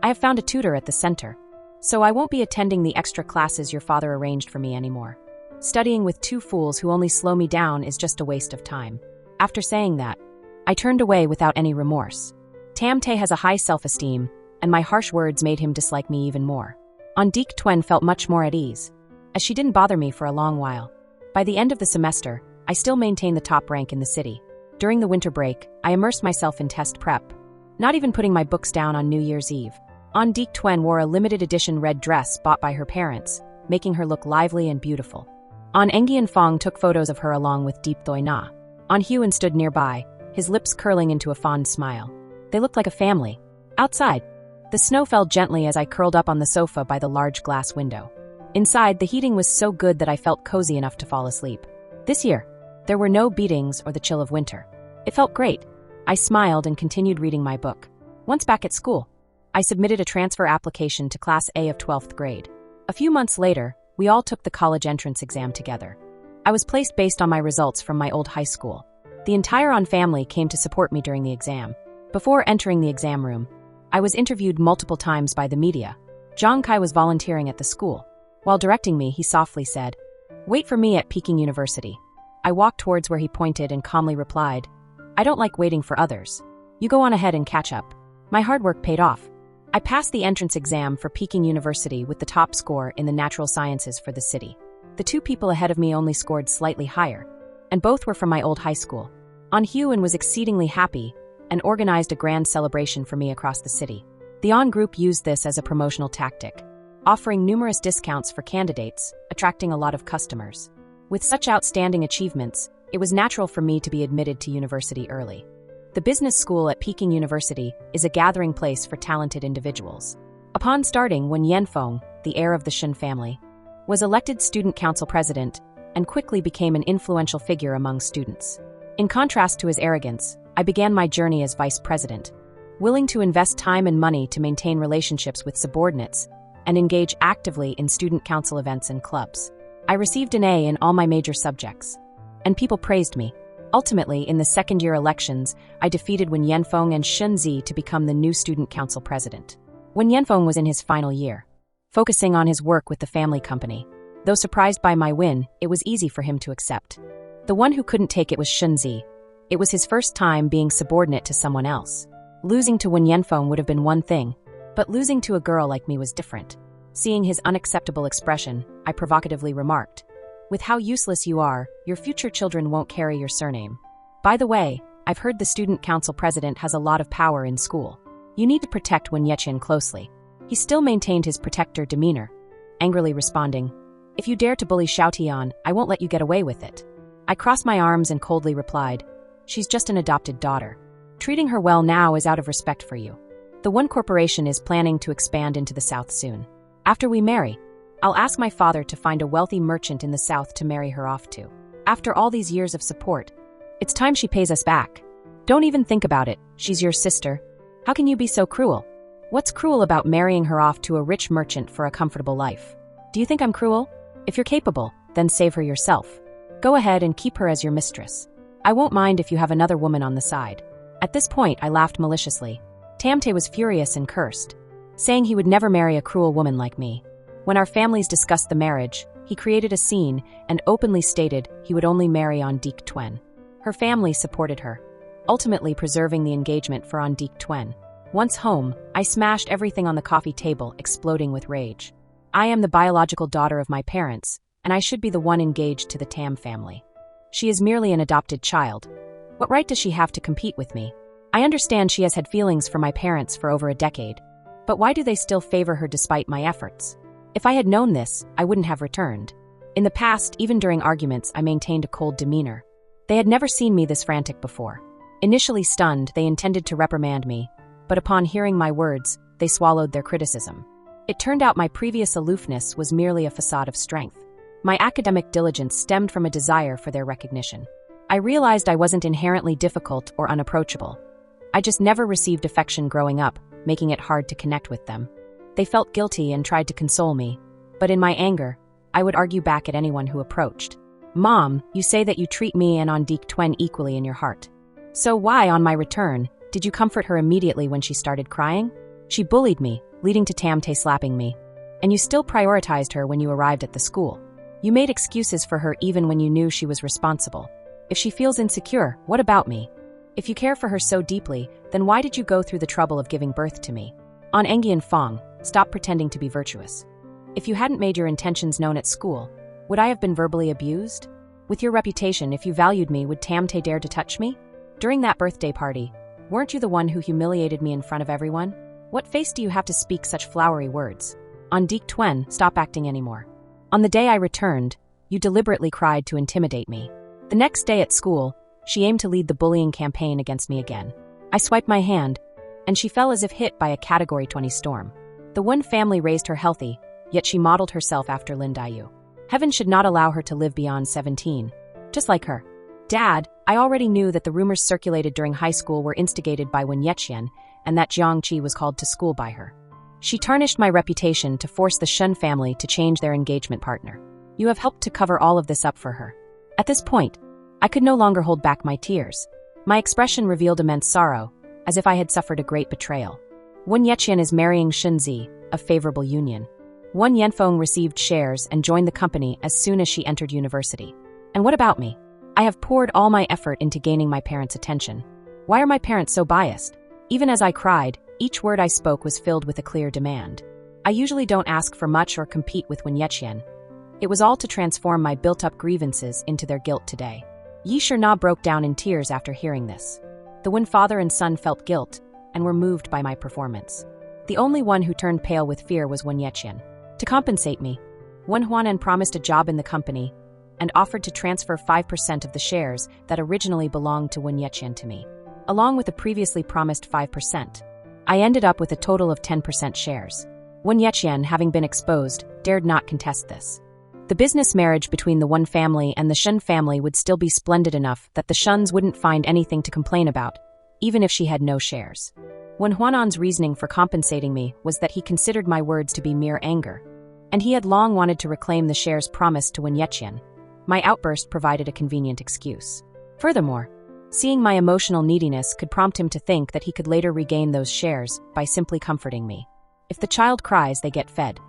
Speaker 1: I have found a tutor at the center, so I won't be attending the extra classes your father arranged for me anymore." Studying with two fools who only slow me down is just a waste of time. After saying that, I turned away without any remorse. Tamte has a high self-esteem, and my harsh words made him dislike me even more. Ondik Twen felt much more at ease, as she didn't bother me for a long while. By the end of the semester, I still maintained the top rank in the city. During the winter break, I immersed myself in test prep, not even putting my books down on New Year's Eve. Ondik Twen wore a limited edition red dress bought by her parents, making her look lively and beautiful. On Engian Fong took photos of her along with Deep Thoi Na. On Hyun stood nearby, his lips curling into a fond smile. They looked like a family. Outside, the snow fell gently as I curled up on the sofa by the large glass window. Inside, the heating was so good that I felt cozy enough to fall asleep. This year, there were no beatings or the chill of winter. It felt great. I smiled and continued reading my book. Once back at school, I submitted a transfer application to Class A of 12th grade. A few months later, we all took the college entrance exam together. I was placed based on my results from my old high school. The entire On family came to support me during the exam. Before entering the exam room, I was interviewed multiple times by the media. Zhang Kai was volunteering at the school. While directing me, he softly said, "Wait for me at Peking University." I walked towards where he pointed and calmly replied, "I don't like waiting for others. You go on ahead and catch up." My hard work paid off. I passed the entrance exam for Peking University with the top score in the natural sciences for the city. The two people ahead of me only scored slightly higher, and both were from my old high school. On Hyun was exceedingly happy and organized a grand celebration for me across the city. The On group used this as a promotional tactic, offering numerous discounts for candidates, attracting a lot of customers. With such outstanding achievements, it was natural for me to be admitted to university early. The business school at Peking University is a gathering place for talented individuals. Upon starting, Wen Yanfeng, the heir of the Shen family, was elected student council president and quickly became an influential figure among students. In contrast to his arrogance, I began my journey as vice president, willing to invest time and money to maintain relationships with subordinates and engage actively in student council events and clubs. I received an A in all my major subjects, and people praised me. Ultimately, in the second-year elections, I defeated Wen Yanfeng and Shen Zi to become the new student council president. Wen Yanfeng was in his final year, focusing on his work with the family company. Though surprised by my win, it was easy for him to accept. The one who couldn't take it was Shen Zi. It was his first time being subordinate to someone else. Losing to Wen Yanfeng would have been one thing, but losing to a girl like me was different. Seeing his unacceptable expression, I provocatively remarked, "With how useless you are, your future children won't carry your surname. By the way, I've heard the student council president has a lot of power in school. You need to protect Wen Yeqian closely." He still maintained his protector demeanor, angrily responding, "If you dare to bully Xiao Tian, I won't let you get away with it." I crossed my arms and coldly replied, "She's just an adopted daughter. Treating her well now is out of respect for you. The One Corporation is planning to expand into the south soon. After we marry, I'll ask my father to find a wealthy merchant in the south to marry her off to. After all these years of support, it's time she pays us back. Don't even think about it, she's your sister. How can you be so cruel? What's cruel about marrying her off to a rich merchant for a comfortable life? Do you think I'm cruel? If you're capable, then save her yourself. Go ahead and keep her as your mistress. I won't mind if you have another woman on the side." At this point, I laughed maliciously. Tamte was furious and cursed, saying he would never marry a cruel woman like me. When our families discussed the marriage, he created a scene and openly stated he would only marry Ondik Twen. Her family supported her, ultimately preserving the engagement for Ondik Twen. Once home, I smashed everything on the coffee table, exploding with rage. I am the biological daughter of my parents, and I should be the one engaged to the Tam family. She is merely an adopted child. What right does she have to compete with me? I understand she has had feelings for my parents for over a decade, but why do they still favor her despite my efforts? If I had known this, I wouldn't have returned. In the past, even during arguments, I maintained a cold demeanor. They had never seen me this frantic before. Initially stunned, they intended to reprimand me, but upon hearing my words, they swallowed their criticism. It turned out my previous aloofness was merely a facade of strength. My academic diligence stemmed from a desire for their recognition. I realized I wasn't inherently difficult or unapproachable. I just never received affection growing up, making it hard to connect with them. They felt guilty and tried to console me, but in my anger, I would argue back at anyone who approached. "Mom, you say that you treat me and Ondik Twen equally in your heart. So why, on my return, did you comfort her immediately when she started crying? She bullied me, leading to Tamte slapping me. And you still prioritized her when you arrived at the school. You made excuses for her even when you knew she was responsible. If she feels insecure, what about me? If you care for her so deeply, then why did you go through the trouble of giving birth to me? On Engian Fong, stop pretending to be virtuous. If you hadn't made your intentions known at school, would I have been verbally abused? With your reputation, if you valued me, would Tamte dare to touch me? During that birthday party, weren't you the one who humiliated me in front of everyone? What face do you have to speak such flowery words? On Deek Twen, stop acting anymore. On the day I returned, you deliberately cried to intimidate me. The next day at school, she aimed to lead the bullying campaign against me again. I swiped my hand, and she fell as if hit by a Category 20 storm. The Won family raised her healthy, yet she modeled herself after Lin Dayu. Heaven should not allow her to live beyond 17. Just like her. Dad, I already knew that the rumors circulated during high school were instigated by Wen Yeqian, and that Jiang Qi was called to school by her. She tarnished my reputation to force the Shen family to change their engagement partner. You have helped to cover all of this up for her. At this point, I could no longer hold back my tears. My expression revealed immense sorrow, as if I had suffered a great betrayal. Wen Yeqian is marrying Shunzi, a favorable union. Wen Yanfeng received shares and joined the company as soon as she entered university. And what about me? I have poured all my effort into gaining my parents' attention. Why are my parents so biased? Even as I cried, each word I spoke was filled with a clear demand. I usually don't ask for much or compete with Wen Yeqian. It was all to transform my built-up grievances into their guilt today. Yi Shina broke down in tears after hearing this. The Wen father and son felt guilt and were moved by my performance. The only one who turned pale with fear was Wen Yeqian. To compensate me, Wen Huanan promised a job in the company and offered to transfer 5% of the shares that originally belonged to Wen Yeqian to me, along with the previously promised 5%. I ended up with a total of 10% shares. Wen Yeqian, having been exposed, dared not contest this. The business marriage between the Wen family and the Shen family would still be splendid enough that the Shuns wouldn't find anything to complain about, even if she had no shares. Wen Huanan's reasoning for compensating me was that he considered my words to be mere anger, and he had long wanted to reclaim the shares promised to Wen Yeqian. My outburst provided a convenient excuse. Furthermore, seeing my emotional neediness could prompt him to think that he could later regain those shares by simply comforting me. If the child cries, they get fed.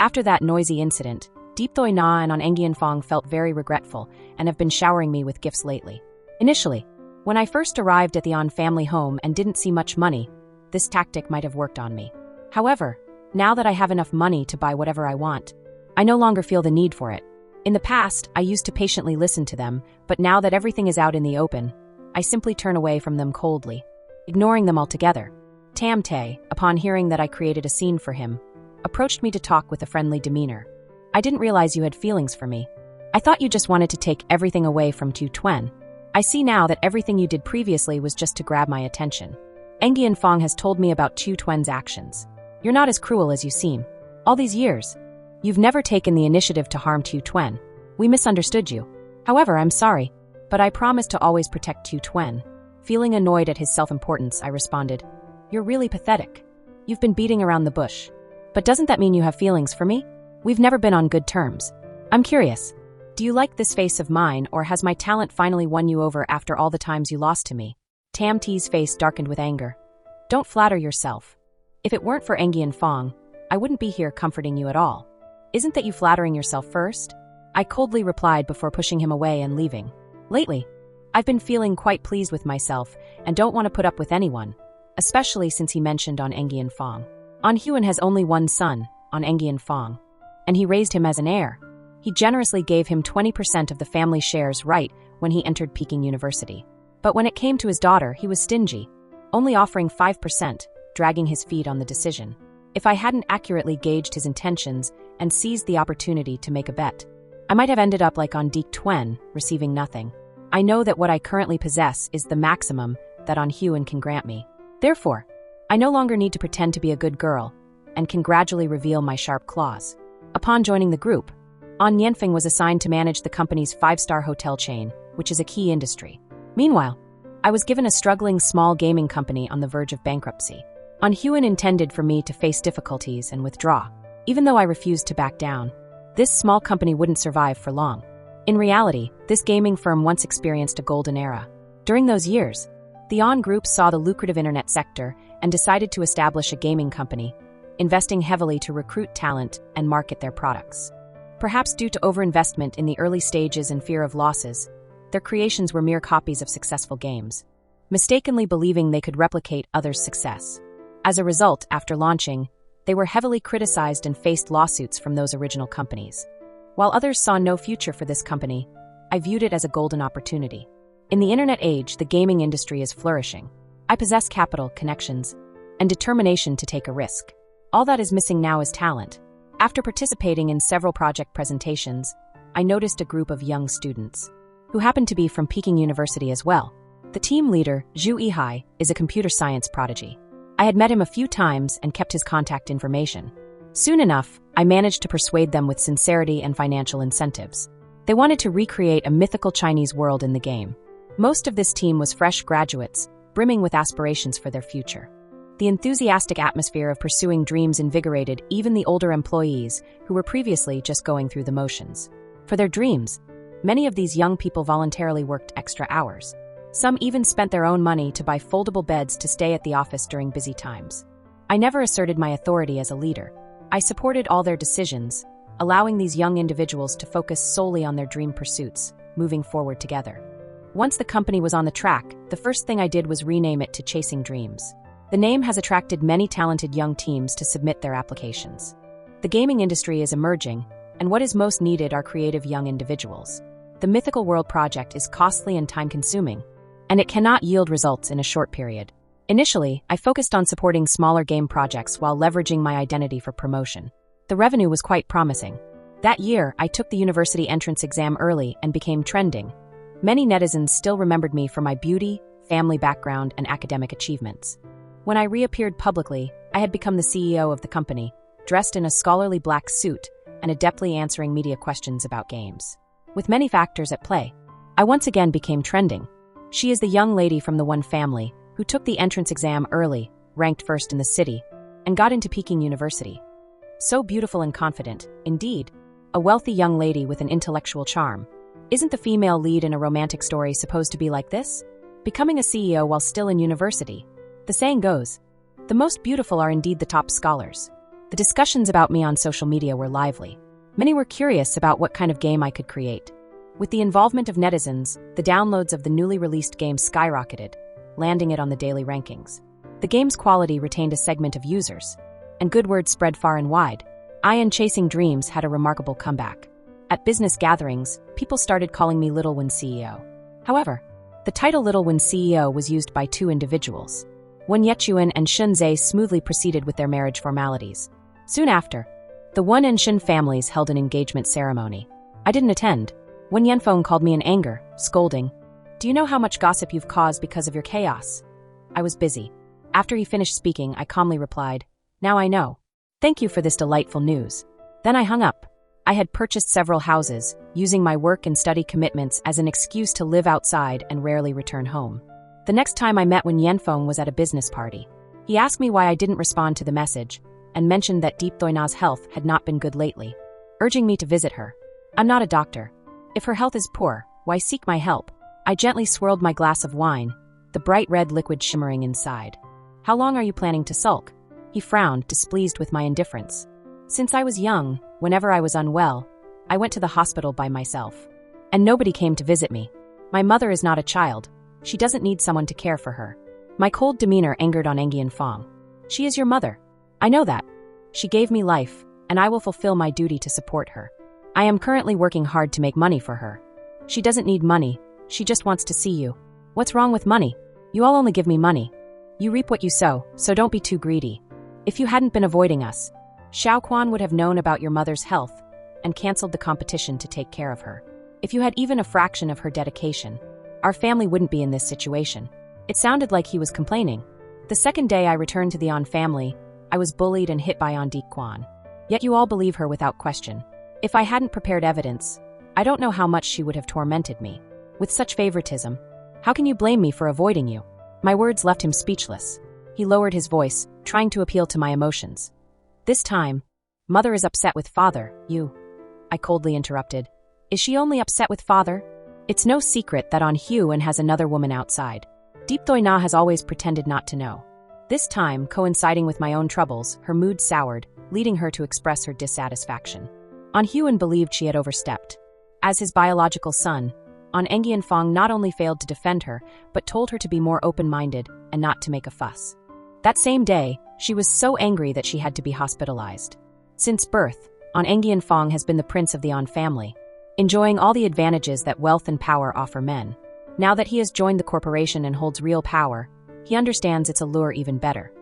Speaker 1: After that noisy incident, Deep Thoi Na and On Engian Fong felt very regretful and have been showering me with gifts lately. Initially, when I first arrived at the On family home and didn't see much money, this tactic might have worked on me. However, now that I have enough money to buy whatever I want, I no longer feel the need for it. In the past, I used to patiently listen to them, but now that everything is out in the open, I simply turn away from them coldly, ignoring them altogether. Tamte, upon hearing that I created a scene for him, approached me to talk with a friendly demeanor. I didn't realize you had feelings for me. I thought you just wanted to take everything away from Tu Twen. I see now that everything you did previously was just to grab my attention. Engian Fong has told me about Tu Twen's actions. You're not as cruel as you seem. All these years, you've never taken the initiative to harm Tu Twen. We misunderstood you. However, I'm sorry, but I promise to always protect Tu Twen. Feeling annoyed at his self-importance, I responded, "You're really pathetic. You've been beating around the bush. But doesn't that mean you have feelings for me? We've never been on good terms. I'm curious. Do you like this face of mine, or has my talent finally won you over after all the times you lost to me?" Tam T's face darkened with anger. "Don't flatter yourself. If it weren't for Engian Fong, I wouldn't be here comforting you at all. Isn't that you flattering yourself first?" I coldly replied before pushing him away and leaving. Lately, I've been feeling quite pleased with myself and don't want to put up with anyone, especially since he mentioned On Engian Fong. On Huan has only one son, On Engian Fong, and he raised him as an heir. He generously gave him 20% of the family shares right when he entered Peking University. But when it came to his daughter, he was stingy, only offering 5%, dragging his feet on the decision. If I hadn't accurately gauged his intentions and seized the opportunity to make a bet, I might have ended up like On Deek Twen, receiving nothing. I know that what I currently possess is the maximum that On Huan can grant me. Therefore, I no longer need to pretend to be a good girl and can gradually reveal my sharp claws. Upon joining the group, On Yanfeng was assigned to manage the company's 5-star hotel chain, which is a key industry. Meanwhile, I was given a struggling small gaming company on the verge of bankruptcy. On Huan intended for me to face difficulties and withdraw. Even though I refused to back down, this small company wouldn't survive for long. In reality, this gaming firm once experienced a golden era. During those years, the On Group saw the lucrative internet sector and decided to establish a gaming company, investing heavily to recruit talent and market their products. Perhaps due to overinvestment in the early stages and fear of losses, their creations were mere copies of successful games, mistakenly believing they could replicate others' success. As a result, after launching, they were heavily criticized and faced lawsuits from those original companies. While others saw no future for this company, I viewed it as a golden opportunity. In the internet age, the gaming industry is flourishing. I possess capital, connections, and determination to take a risk. All that is missing now is talent. After participating in several project presentations, I noticed a group of young students, who happened to be from Peking University as well. The team leader, Zhu Yihai, is a computer science prodigy. I had met him a few times and kept his contact information. Soon enough, I managed to persuade them with sincerity and financial incentives. They wanted to recreate a mythical Chinese world in the game. Most of this team was fresh graduates, brimming with aspirations for their future. The enthusiastic atmosphere of pursuing dreams invigorated even the older employees who were previously just going through the motions. For their dreams, many of these young people voluntarily worked extra hours. Some even spent their own money to buy foldable beds to stay at the office during busy times. I never asserted my authority as a leader. I supported all their decisions, allowing these young individuals to focus solely on their dream pursuits, moving forward together. Once the company was on the track, the first thing I did was rename it to Chasing Dreams. The name has attracted many talented young teams to submit their applications. The gaming industry is emerging, and what is most needed are creative young individuals. The Mythical World project is costly and time-consuming, and it cannot yield results in a short period. Initially, I focused on supporting smaller game projects while leveraging my identity for promotion. The revenue was quite promising. That year, I took the university entrance exam early and became trending. Many netizens still remembered me for my beauty, family background, and academic achievements. When I reappeared publicly, I had become the CEO of the company, dressed in a scholarly black suit and adeptly answering media questions about games. With many factors at play, I once again became trending. She is the young lady from the One family who took the entrance exam early, ranked first in the city, and got into Peking University. So beautiful and confident, indeed, a wealthy young lady with an intellectual charm. Isn't the female lead in a romantic story supposed to be like this? Becoming a CEO while still in university. The saying goes, the most beautiful are indeed the top scholars. The discussions about me on social media were lively. Many were curious about what kind of game I could create. With the involvement of netizens, the downloads of the newly released game skyrocketed, landing it on the daily rankings. The game's quality retained a segment of users, and good word spread far and wide. I and Chasing Dreams had a remarkable comeback. At business gatherings, people started calling me Little One CEO. However, the title Little One CEO was used by two individuals. Wen Yechuan and Shun Zhe smoothly proceeded with their marriage formalities. Soon after, the Wen and Shun families held an engagement ceremony. I didn't attend. Wen Yanfeng called me in anger, scolding, "Do you know how much gossip you've caused because of your chaos?" I was busy. After he finished speaking, I calmly replied, "Now I know. Thank you for this delightful news." Then I hung up. I had purchased several houses, using my work and study commitments as an excuse to live outside and rarely return home. The next time I met Wen Yanfeng was at a business party. He asked me why I didn't respond to the message, and mentioned that Deep Thoina's health had not been good lately, urging me to visit her. I'm not a doctor. If her health is poor, why seek my help? I gently swirled my glass of wine, the bright red liquid shimmering inside. How long are you planning to sulk? He frowned, displeased with my indifference. Since I was young, whenever I was unwell, I went to the hospital by myself. And nobody came to visit me. My mother is not a child. She doesn't need someone to care for her. My cold demeanor angered on Engian Fong. She is your mother. I know that. She gave me life, and I will fulfill my duty to support her. I am currently working hard to make money for her. She doesn't need money. She just wants to see you. What's wrong with money? You all only give me money. You reap what you sow, so don't be too greedy. If you hadn't been avoiding us, Xiao Quan would have known about your mother's health and canceled the competition to take care of her. If you had even a fraction of her dedication, our family wouldn't be in this situation. It sounded like he was complaining. The second day I returned to the An family, I was bullied and hit by An Dik Quan. Yet you all believe her without question. If I hadn't prepared evidence, I don't know how much she would have tormented me. With such favoritism, how can you blame me for avoiding you? My words left him speechless. He lowered his voice, trying to appeal to my emotions. This time, Mother is upset with Father, you. I coldly interrupted. Is she only upset with Father? It's no secret that An Huan has another woman outside. Deep Thoina has always pretended not to know. This time, coinciding with my own troubles, her mood soured, leading her to express her dissatisfaction. An Hyun believed she had overstepped. As his biological son, An Engian-fong not only failed to defend her, but told her to be more open-minded and not to make a fuss. That same day, she was so angry that she had to be hospitalized. Since birth, An Engian-fong has been the prince of the An family, enjoying all the advantages that wealth and power offer men. Now that he has joined the corporation and holds real power, he understands its allure even better.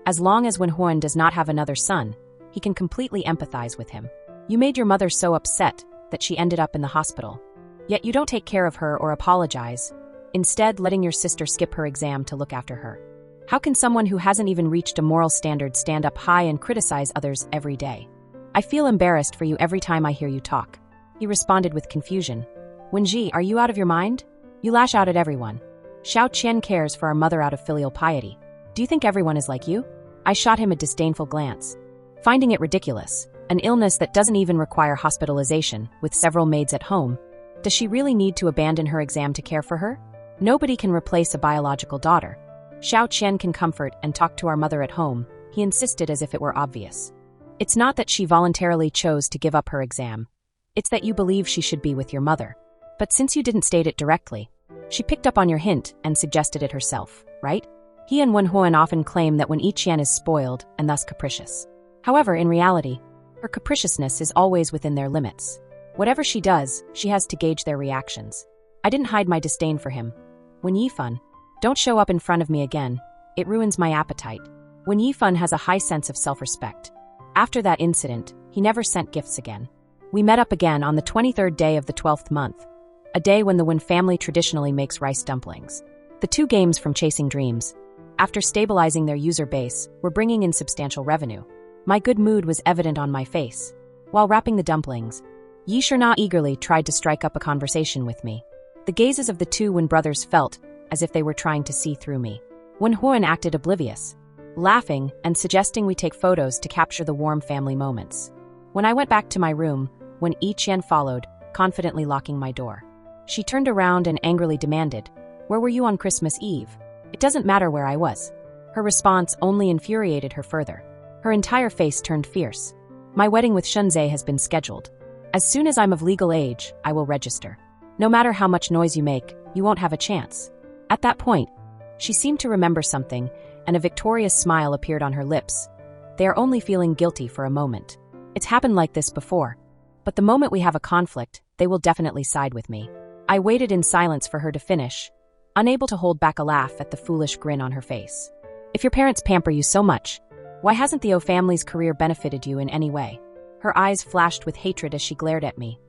Speaker 1: As long as Wenhuan does not have another son, he can completely empathize with him. You made your mother so upset that she ended up in the hospital. Yet you don't take care of her or apologize, instead letting your sister skip her exam to look after her. How can someone who hasn't even reached a moral standard stand up high and criticize others every day? I feel embarrassed for you every time I hear you talk. He responded with confusion. Wenji, are you out of your mind? You lash out at everyone. Xiao Qian cares for our mother out of filial piety. Do you think everyone is like you? I shot him a disdainful glance. Finding it ridiculous, an illness that doesn't even require hospitalization, with several maids at home, does she really need to abandon her exam to care for her? Nobody can replace a biological daughter. Xiao Qian can comfort and talk to our mother at home, he insisted as if it were obvious. It's not that she voluntarily chose to give up her exam. It's that you believe she should be with your mother. But since you didn't state it directly, she picked up on your hint and suggested it herself, right? He and Wenhuan often claim that Wen Yiqian is spoiled and thus capricious. However, in reality, her capriciousness is always within their limits. Whatever she does, she has to gauge their reactions. I didn't hide my disdain for him. Wen Yifan, don't show up in front of me again. It ruins my appetite. Wen Yifan has a high sense of self-respect. After that incident, he never sent gifts again. We met up again on the 23rd day of the 12th month, a day when the Wen family traditionally makes rice dumplings. The two games from Chasing Dreams, after stabilizing their user base, were bringing in substantial revenue. My good mood was evident on my face. While wrapping the dumplings, Yi Shina eagerly tried to strike up a conversation with me. The gazes of the two Wen brothers felt as if they were trying to see through me. Wenhuan acted oblivious, laughing and suggesting we take photos to capture the warm family moments. When I went back to my room, Wen Yiqian followed, confidently locking my door. She turned around and angrily demanded, "Where were you on Christmas Eve?" It doesn't matter where I was. Her response only infuriated her further. Her entire face turned fierce. My wedding with Shunzhe has been scheduled. As soon as I'm of legal age, I will register. No matter how much noise you make, you won't have a chance. At that point, she seemed to remember something, and a victorious smile appeared on her lips. They are only feeling guilty for a moment. It's happened like this before. But the moment we have a conflict, they will definitely side with me. I waited in silence for her to finish, unable to hold back a laugh at the foolish grin on her face. If your parents pamper you so much, why hasn't the O family's career benefited you in any way? Her eyes flashed with hatred as she glared at me.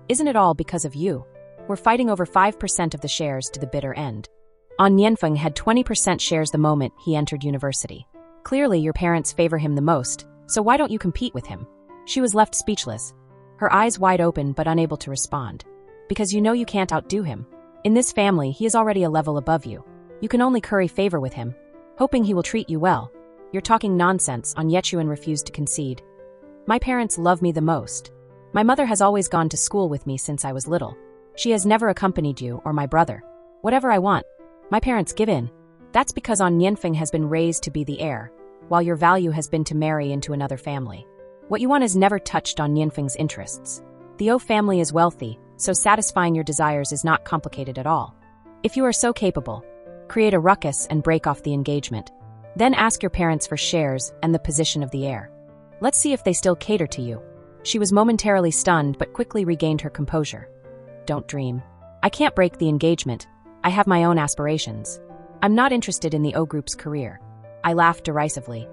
Speaker 1: Isn't it all because of you? We're fighting over 5% of the shares to the bitter end. An Nianfeng had 20% shares the moment he entered university. Clearly, your parents favor him the most, so why don't you compete with him? She was left speechless, her eyes wide open but unable to respond. Because you know you can't outdo him. In this family, he is already a level above you. You can only curry favor with him, hoping he will treat you well. You're talking nonsense, An Yechuan refused to concede. My parents love me the most. My mother has always gone to school with me since I was little. She has never accompanied you or my brother. Whatever I want, my parents give in. That's because An Nianfeng has been raised to be the heir, while your value has been to marry into another family. What you want has never touched An Nianfeng's interests. The O family is wealthy, so satisfying your desires is not complicated at all. If you are so capable, create a ruckus and break off the engagement. Then ask your parents for shares and the position of the heir. Let's see if they still cater to you. She was momentarily stunned but quickly regained her composure. Don't dream. I can't break the engagement. I have my own aspirations. I'm not interested in the O Group's career. I laughed derisively.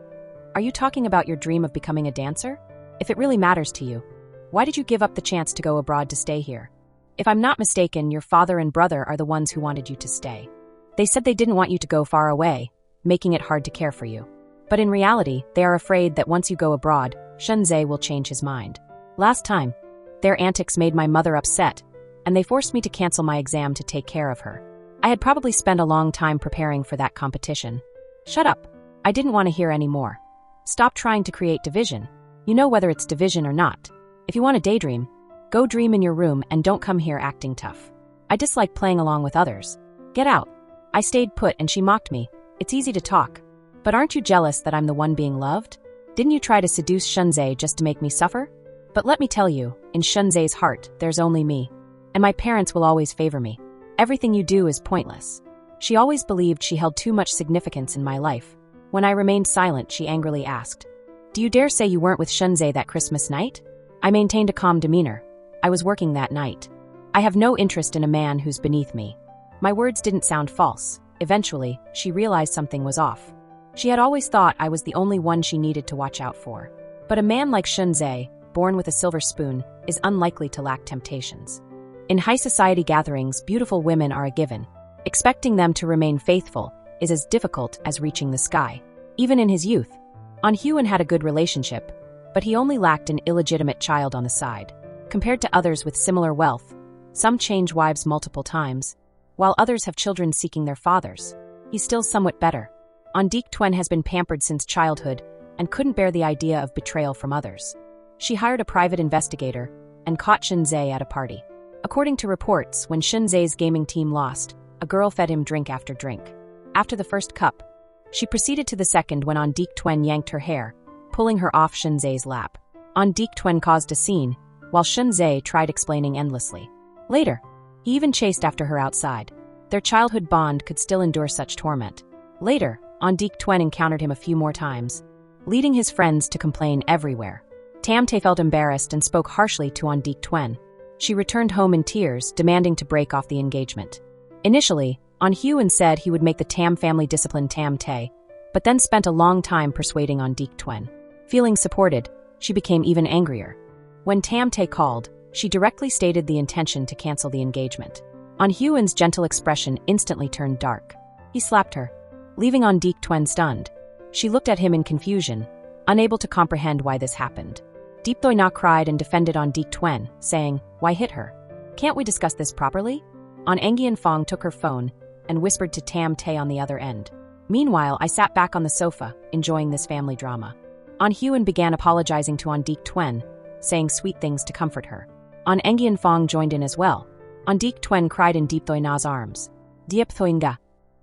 Speaker 1: Are you talking about your dream of becoming a dancer? If it really matters to you, why did you give up the chance to go abroad to stay here? If I'm not mistaken, your father and brother are the ones who wanted you to stay. They said they didn't want you to go far away, making it hard to care for you. But in reality, they are afraid that once you go abroad, Shunzhe will change his mind. Last time, their antics made my mother upset, and they forced me to cancel my exam to take care of her. I had probably spent a long time preparing for that competition. Shut up. I didn't want to hear any more. Stop trying to create division. You know whether it's division or not. If you want to daydream, go dream in your room and don't come here acting tough. I dislike playing along with others. Get out. I stayed put and she mocked me. It's easy to talk. But aren't you jealous that I'm the one being loved? Didn't you try to seduce Shunzhe just to make me suffer? But let me tell you, in Shunzai's heart, there's only me. And my parents will always favor me. Everything you do is pointless. She always believed she held too much significance in my life. When I remained silent, she angrily asked, "Do you dare say you weren't with Shunzai that Christmas night?" I maintained a calm demeanor. I was working that night. I have no interest in a man who's beneath me. My words didn't sound false. Eventually, she realized something was off. She had always thought I was the only one she needed to watch out for. But a man like Shunzai, born with a silver spoon, is unlikely to lack temptations. In high society gatherings, beautiful women are a given. Expecting them to remain faithful is as difficult as reaching the sky. Even in his youth, An Hyun had a good relationship, but he only lacked an illegitimate child on the side. Compared to others with similar wealth, some change wives multiple times, while others have children seeking their fathers. He's still somewhat better. An Dik Twen has been pampered since childhood and couldn't bear the idea of betrayal from others. She hired a private investigator and caught Shunzai at a party. According to reports, when Shunzai's gaming team lost, a girl fed him drink after drink. After the first cup, she proceeded to the second when An Dik Twen yanked her hair, pulling her off Shunzai's lap. An Dik Twen caused a scene, while Shunzai tried explaining endlessly. Later, he even chased after her outside. Their childhood bond could still endure such torment. Later, An Dik Twen encountered him a few more times, leading his friends to complain everywhere. Tam Tae felt embarrassed and spoke harshly to An Dik Twen. She returned home in tears, demanding to break off the engagement. Initially, An Hyun said he would make the Tam family discipline Tam Tae, but then spent a long time persuading An Dik Twen. Feeling supported, she became even angrier. When Tam Tae called, she directly stated the intention to cancel the engagement. An Hyun's gentle expression instantly turned dark. He slapped her, leaving An Dik Twen stunned. She looked at him in confusion, unable to comprehend why this happened. Deep Doi Na cried and defended An Dik Twen, saying, "Why hit her? Can't we discuss this properly?" An Engian Fong took her phone and whispered to Tam Tae on the other end. Meanwhile, I sat back on the sofa, enjoying this family drama. An Hyun began apologizing to An Dik Twen, saying sweet things to comfort her. An Engian Fong joined in as well. An Dik Twen cried in Deep Doi Na's arms. Diep Thoinga,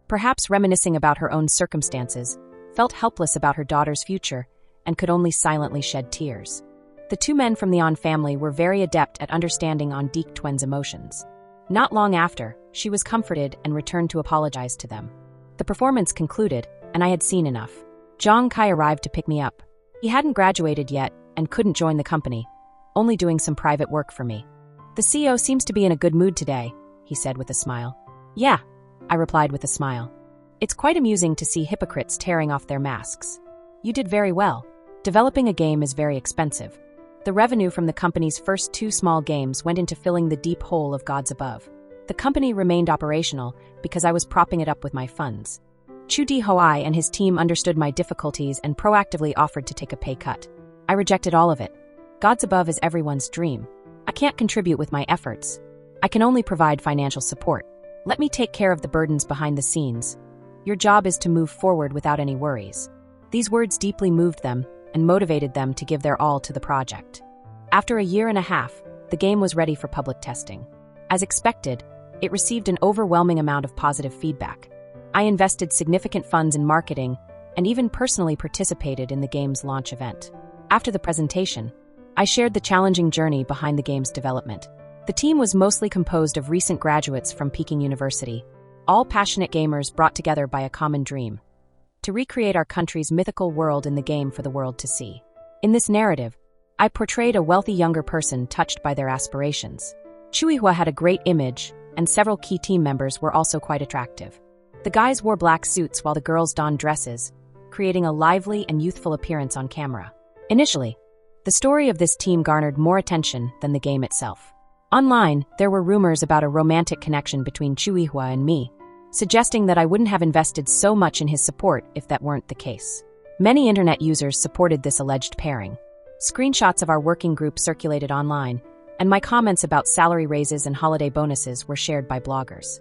Speaker 1: perhaps reminiscing about her own circumstances, felt helpless about her daughter's future and could only silently shed tears. The two men from the An family were very adept at understanding An Dik Twen's emotions. Not long after, she was comforted and returned to apologize to them. The performance concluded, and I had seen enough. Jong Kai arrived to pick me up. He hadn't graduated yet and couldn't join the company, only doing some private work for me. "The CEO seems to be in a good mood today," he said with a smile. "Yeah," I replied with a smile. "It's quite amusing to see hypocrites tearing off their masks. You did very well. Developing a game is very expensive. The revenue from the company's first 2 small games went into filling the deep hole of Gods Above. The company remained operational because I was propping it up with my funds. Chu Di Hoai and his team understood my difficulties and proactively offered to take a pay cut. I rejected all of it. Gods Above is everyone's dream. I can't contribute with my efforts. I can only provide financial support. Let me take care of the burdens behind the scenes. Your job is to move forward without any worries." These words deeply moved them and motivated them to give their all to the project. After a year and a half, the game was ready for public testing. As expected, it received an overwhelming amount of positive feedback. I invested significant funds in marketing and even personally participated in the game's launch event. After the presentation, I shared the challenging journey behind the game's development. The team was mostly composed of recent graduates from Peking University, all passionate gamers brought together by a common dream: to recreate our country's mythical world in the game for the world to see. In this narrative, I portrayed a wealthy younger person touched by their aspirations. Chuihua had a great image, and several key team members were also quite attractive. The guys wore black suits while the girls donned dresses, creating a lively and youthful appearance on camera. Initially, the story of this team garnered more attention than the game itself. Online, there were rumors about a romantic connection between Chuihua and me, suggesting that I wouldn't have invested so much in his support if that weren't the case. Many internet users supported this alleged pairing. Screenshots of our working group circulated online, and my comments about salary raises and holiday bonuses were shared by bloggers.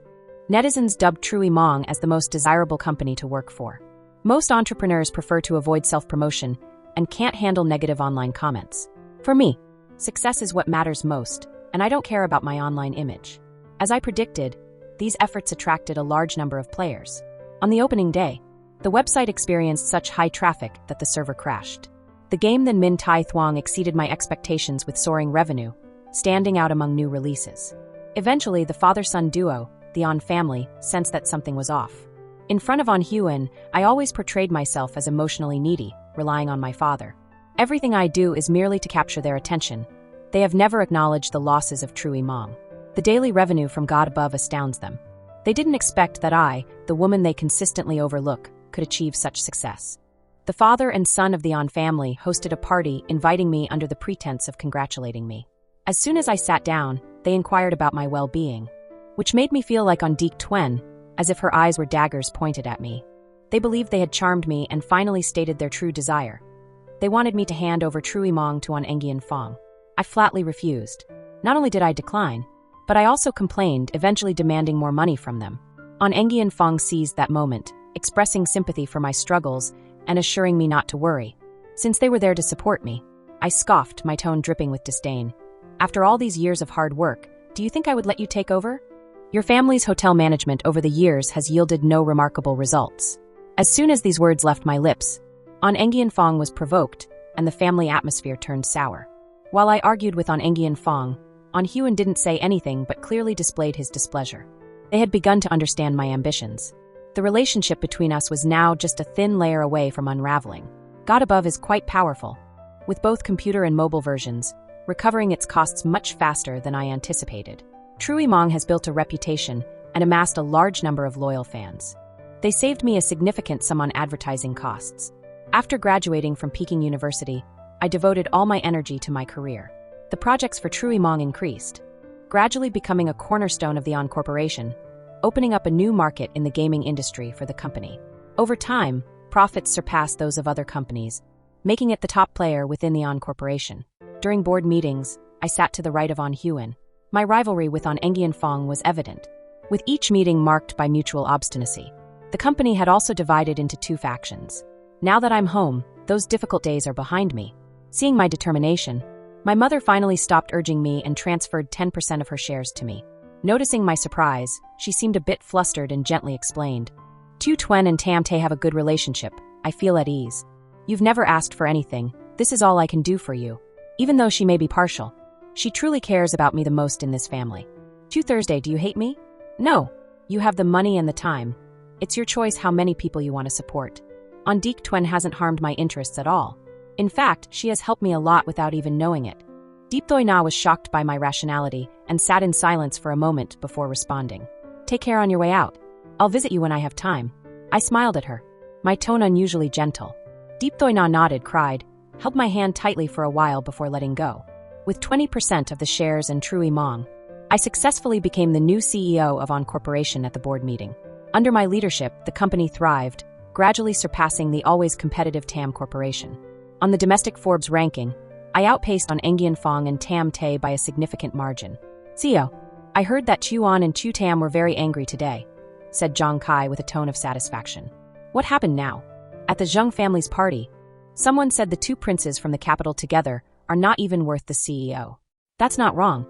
Speaker 1: Netizens dubbed Trui Mong as the most desirable company to work for. Most entrepreneurs prefer to avoid self-promotion and can't handle negative online comments. For me, success is what matters most, and I don't care about my online image. As I predicted, these efforts attracted a large number of players. On the opening day, the website experienced such high traffic that the server crashed. The game Then Min Tai Thuong exceeded my expectations with soaring revenue, standing out among new releases. Eventually, the father-son duo, the On family, sensed that something was off. In front of On Hyun, I always portrayed myself as emotionally needy, relying on my father. Everything I do is merely to capture their attention. They have never acknowledged the losses of True Emong. The daily revenue from God above astounds them. They didn't expect that I, the woman they consistently overlook, could achieve such success. The father and son of the On family hosted a party inviting me under the pretense of congratulating me. As soon as I sat down, they inquired about my well-being, which made me feel like On Deek Twen, as if her eyes were daggers pointed at me. They believed they had charmed me and finally stated their true desire. They wanted me to hand over True Emong to On Engian Fong. I flatly refused. Not only did I decline, but I also complained, eventually demanding more money from them. On Engian Fong seized that moment, expressing sympathy for my struggles and assuring me not to worry, since they were there to support me. I scoffed, my tone dripping with disdain. After all these years of hard work, do you think I would let you take over? Your family's hotel management over the years has yielded no remarkable results. As soon as these words left my lips, On Engian Fong was provoked, and the family atmosphere turned sour. While I argued with On Engian Fong, On Hyun didn't say anything but clearly displayed his displeasure. They had begun to understand my ambitions. The relationship between us was now just a thin layer away from unraveling. God above is quite powerful. With both computer and mobile versions, recovering its costs much faster than I anticipated. True Emong has built a reputation and amassed a large number of loyal fans. They saved me a significant sum on advertising costs. After graduating from Peking University, I devoted all my energy to my career. The projects for True Emong increased, gradually becoming a cornerstone of the On Corporation, opening up a new market in the gaming industry for the company. Over time, profits surpassed those of other companies, making it the top player within the On Corporation. During board meetings, I sat to the right of On Hyun. My rivalry with On Engian Fong was evident, with each meeting marked by mutual obstinacy. The company had also divided into two factions. Now that I'm home, those difficult days are behind me. Seeing my determination, my mother finally stopped urging me and transferred 10% of her shares to me. Noticing my surprise, she seemed a bit flustered and gently explained. Tu Twen and Tam Tay have a good relationship. I feel at ease. You've never asked for anything. This is all I can do for you. Even though she may be partial, she truly cares about me the most in this family. Tu Thursday, do you hate me? No. You have the money and the time. It's your choice how many people you want to support. On Deek Twen hasn't harmed my interests at all. In fact, she has helped me a lot without even knowing it. Deep Thoi Na was shocked by my rationality and sat in silence for a moment before responding. Take care on your way out. I'll visit you when I have time. I smiled at her, my tone unusually gentle. Deep Thoi Na nodded, cried, held my hand tightly for a while before letting go. With 20% of the shares in True Emong, I successfully became the new CEO of On Corporation at the board meeting. Under my leadership, the company thrived, gradually surpassing the always competitive Tam Corporation. On the domestic Forbes ranking, I outpaced On Engian Fong and Tam Tay by a significant margin. CEO, I heard that Chu On and Chu Tam were very angry today, said Zhang Kai with a tone of satisfaction. What happened now? At the Zheng family's party, someone said the two princes from the capital together are not even worth the CEO. That's not wrong.